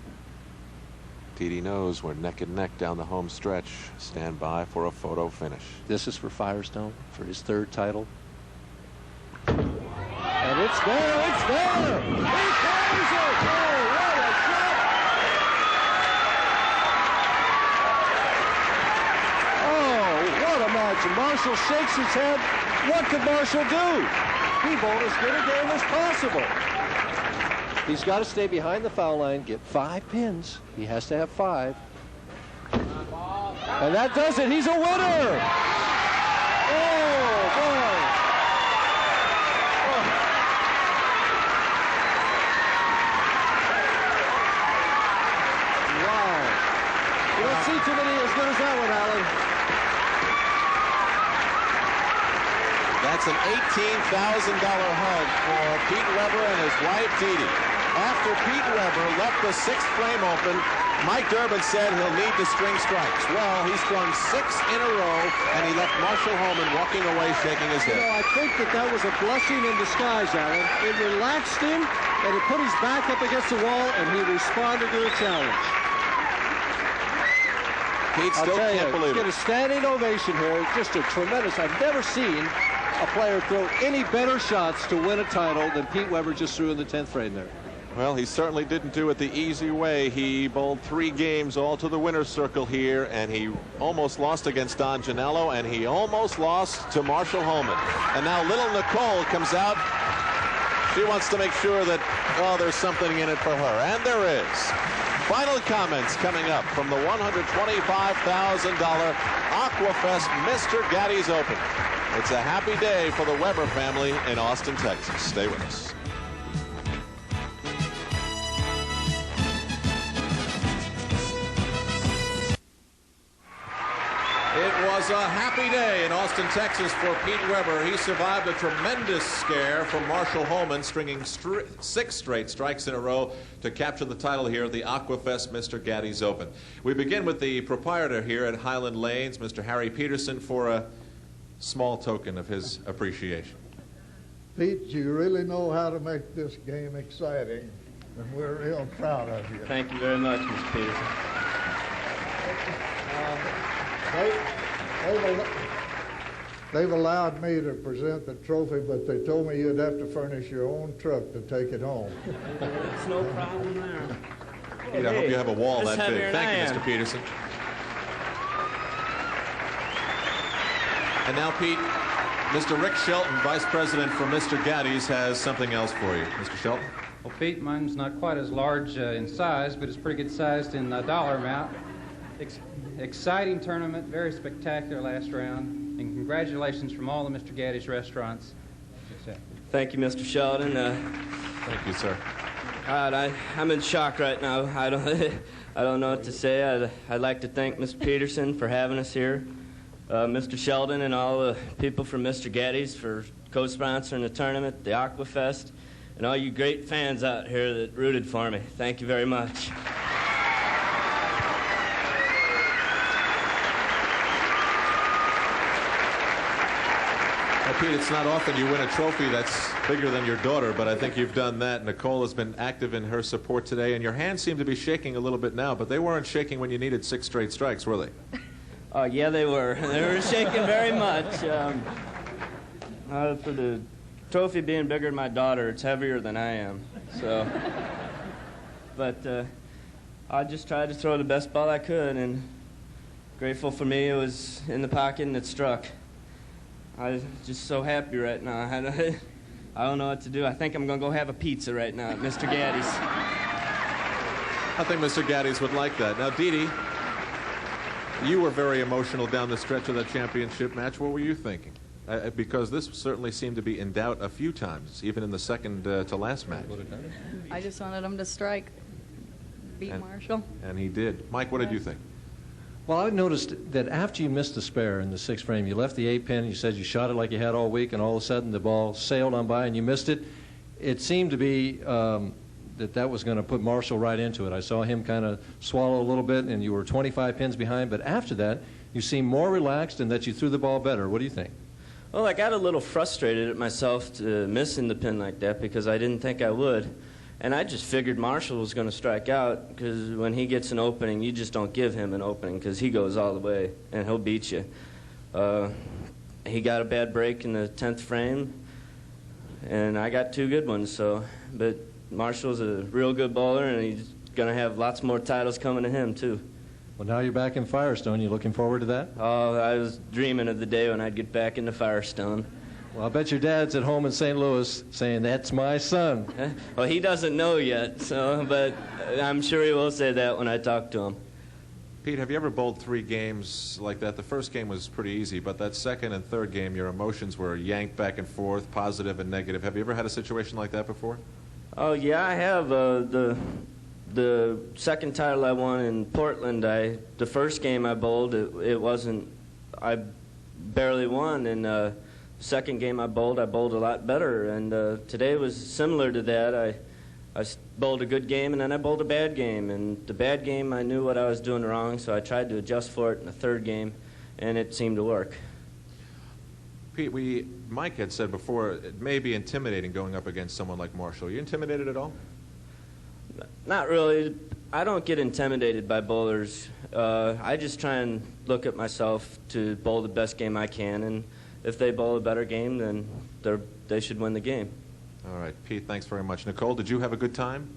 Speaker 9: Didi knows we're neck and neck down the home stretch. Stand by for a photo finish.
Speaker 2: This is for Firestone for his 3rd title. And it's there. It's there. He carries it. Oh, what a shot. Oh, what a margin. Marshall shakes his head. What could Marshall do? He bowled as good a game as possible. He's got to stay behind the foul line, get 5 pins. He has to have 5. And that does it. He's a winner. Oh, boy. Oh. Wow. You don't see too many as good as that one, Alan.
Speaker 9: That's an $18,000 hug for Pete Weber and his wife, Didi. After Pete Weber left the 6th frame open, Mike Durbin said he'll need to string strikes. Well, he strung 6 in a row, and he left Marshall Holman walking away shaking his head.
Speaker 22: You know, I think that was a blessing in disguise, Alan. It relaxed him, and it put his back up against the wall, and he responded to the challenge.
Speaker 9: Pete still can't believe it.
Speaker 22: Get a standing ovation here. Just a tremendous. I've never seen a player throw any better shots to win a title than Pete Weber just threw in the 10th frame there.
Speaker 9: Well, he certainly didn't do it the easy way. He bowled 3 games all to the winner's circle here, and he almost lost against Don Genalo, and he almost lost to Marshall Holman. And now little Nicole comes out. She wants to make sure that, well, there's something in it for her, and there is. Final comments coming up from the $125,000 Aqua Fest Mr. GATTI'S Open. It's a happy day for the Weber family in Austin, Texas. Stay with us. It
Speaker 1: was a happy day in Austin, Texas for Pete Weber. He survived a tremendous scare from Marshall Holman, stringing 6 straight strikes in a row to capture the title here at the Aqua Fest Mr. Gatti's Open. We begin with the proprietor here at Highland Lanes, Mr. Harry Peterson, for a small token of his appreciation.
Speaker 6: Pete, you really know how to make this game exciting, and we're real proud of you.
Speaker 7: Thank you very much, Mr. Peterson.
Speaker 6: They've allowed me to present the trophy, but they told me you'd have to furnish your own truck to take it home.
Speaker 7: It's no problem there.
Speaker 1: Pete, I hope you have a wall that big. Thank you, Mr. Peterson. And now, Pete, Mr. Rick Shelton, Vice President for Mr. Gatti's, has something else for you. Mr. Shelton?
Speaker 19: Well, Pete, mine's not quite as large in size, but it's pretty good sized in dollar amount. Exciting tournament, very spectacular last round, and congratulations from all the Mr. Gatti's restaurants.
Speaker 7: Thank you, Mr. Sheldon.
Speaker 1: Thank you, sir.
Speaker 7: God, I'm in shock right now. I don't know what to say. I'd like to thank Mr. Peterson for having us here, Mr. Sheldon and all the people from Mr. Gatti's for co-sponsoring the tournament, the Aqua Fest, and all you great fans out here that rooted for me. Thank you very much.
Speaker 1: Pete, it's not often you win a trophy that's bigger than your daughter, but I think you've done that. Nicole has been active in her support today, and your hands seem to be shaking a little bit now, but they weren't shaking when you needed 6 straight strikes, were they?
Speaker 7: Yeah, they were. They were shaking very much. For the trophy being bigger than my daughter, it's heavier than I am. So, but I just tried to throw the best ball I could, and grateful for me, it was in the pocket and it struck. I'm just so happy right now. I don't know what to do. I think I'm going to go have a pizza right now at Mr. Gatti's.
Speaker 1: I think Mr. Gatti's would like that. Now, Dee Dee, you were very emotional down the stretch of that championship match. What were you thinking? Because this certainly seemed to be in doubt a few times, even in the second to last match.
Speaker 20: I just wanted him to strike, beat Marshall.
Speaker 1: And he did. Mike, what did you think?
Speaker 2: Well, I noticed that after you missed the spare in the 6th frame, you left the 8-pin, you said you shot it like you had all week, and all of a sudden the ball sailed on by and you missed it. It seemed to be that was going to put Marshall right into it. I saw him kind of swallow a little bit, and you were 25 pins behind, but after that, you seemed more relaxed and that you threw the ball better. What do you think?
Speaker 7: Well, I got a little frustrated at myself to missing the pin like that because I didn't think I would. And I just figured Marshall was going to strike out because when he gets an opening, you just don't give him an opening because he goes all the way and he'll beat you. He got a bad break in the 10th frame, and I got 2 good ones. But Marshall's a real good bowler, and he's going to have lots more titles coming to him, too.
Speaker 2: Well, now you're back in Firestone. You looking forward to that?
Speaker 7: Oh, I was dreaming of the day when I'd get back into Firestone.
Speaker 2: Well, I bet your dad's at home in St. Louis saying, "That's my son."
Speaker 7: Well, he doesn't know yet, but I'm sure he will say that when I talk to him.
Speaker 1: Pete, have you ever bowled 3 games like that? The first game was pretty easy, but that second and third game, your emotions were yanked back and forth, positive and negative. Have you ever had a situation like that before?
Speaker 7: Oh, yeah, I have. The second title I won in Portland, the first game I bowled, I barely won, and second game I bowled a lot better, and today was similar to that. I bowled a good game, and then I bowled a bad game, and the bad game I knew what I was doing wrong, so I tried to adjust for it in the third game, and it seemed to work.
Speaker 1: Pete, Mike had said before, it may be intimidating going up against someone like Marshall. Are you intimidated at all?
Speaker 7: Not really. I don't get intimidated by bowlers. I just try and look at myself to bowl the best game I can, and if they bowl a better game, then they should win the game.
Speaker 1: All right, Pete, thanks very much. Nicole, did you have a good time?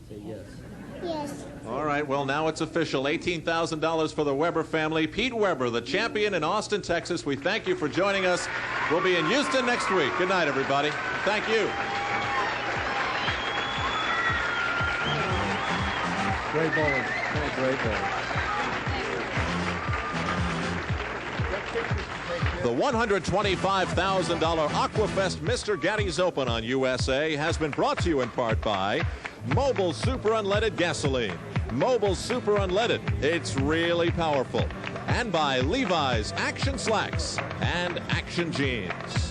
Speaker 7: Say yes.
Speaker 20: Yes.
Speaker 1: All right, well, now it's official. $18,000 for the Weber family. Pete Weber, the champion in Austin, Texas. We thank you for joining us. We'll be in Houston next week. Good night, everybody. Thank you.
Speaker 2: Great bowling. Great bowling.
Speaker 1: The $125,000 Aqua Fest Mr. Gatti's Open on USA has been brought to you in part by Mobil Super Unleaded Gasoline. Mobil Super Unleaded. It's really powerful. and by Levi's Action Slacks and Action Jeans.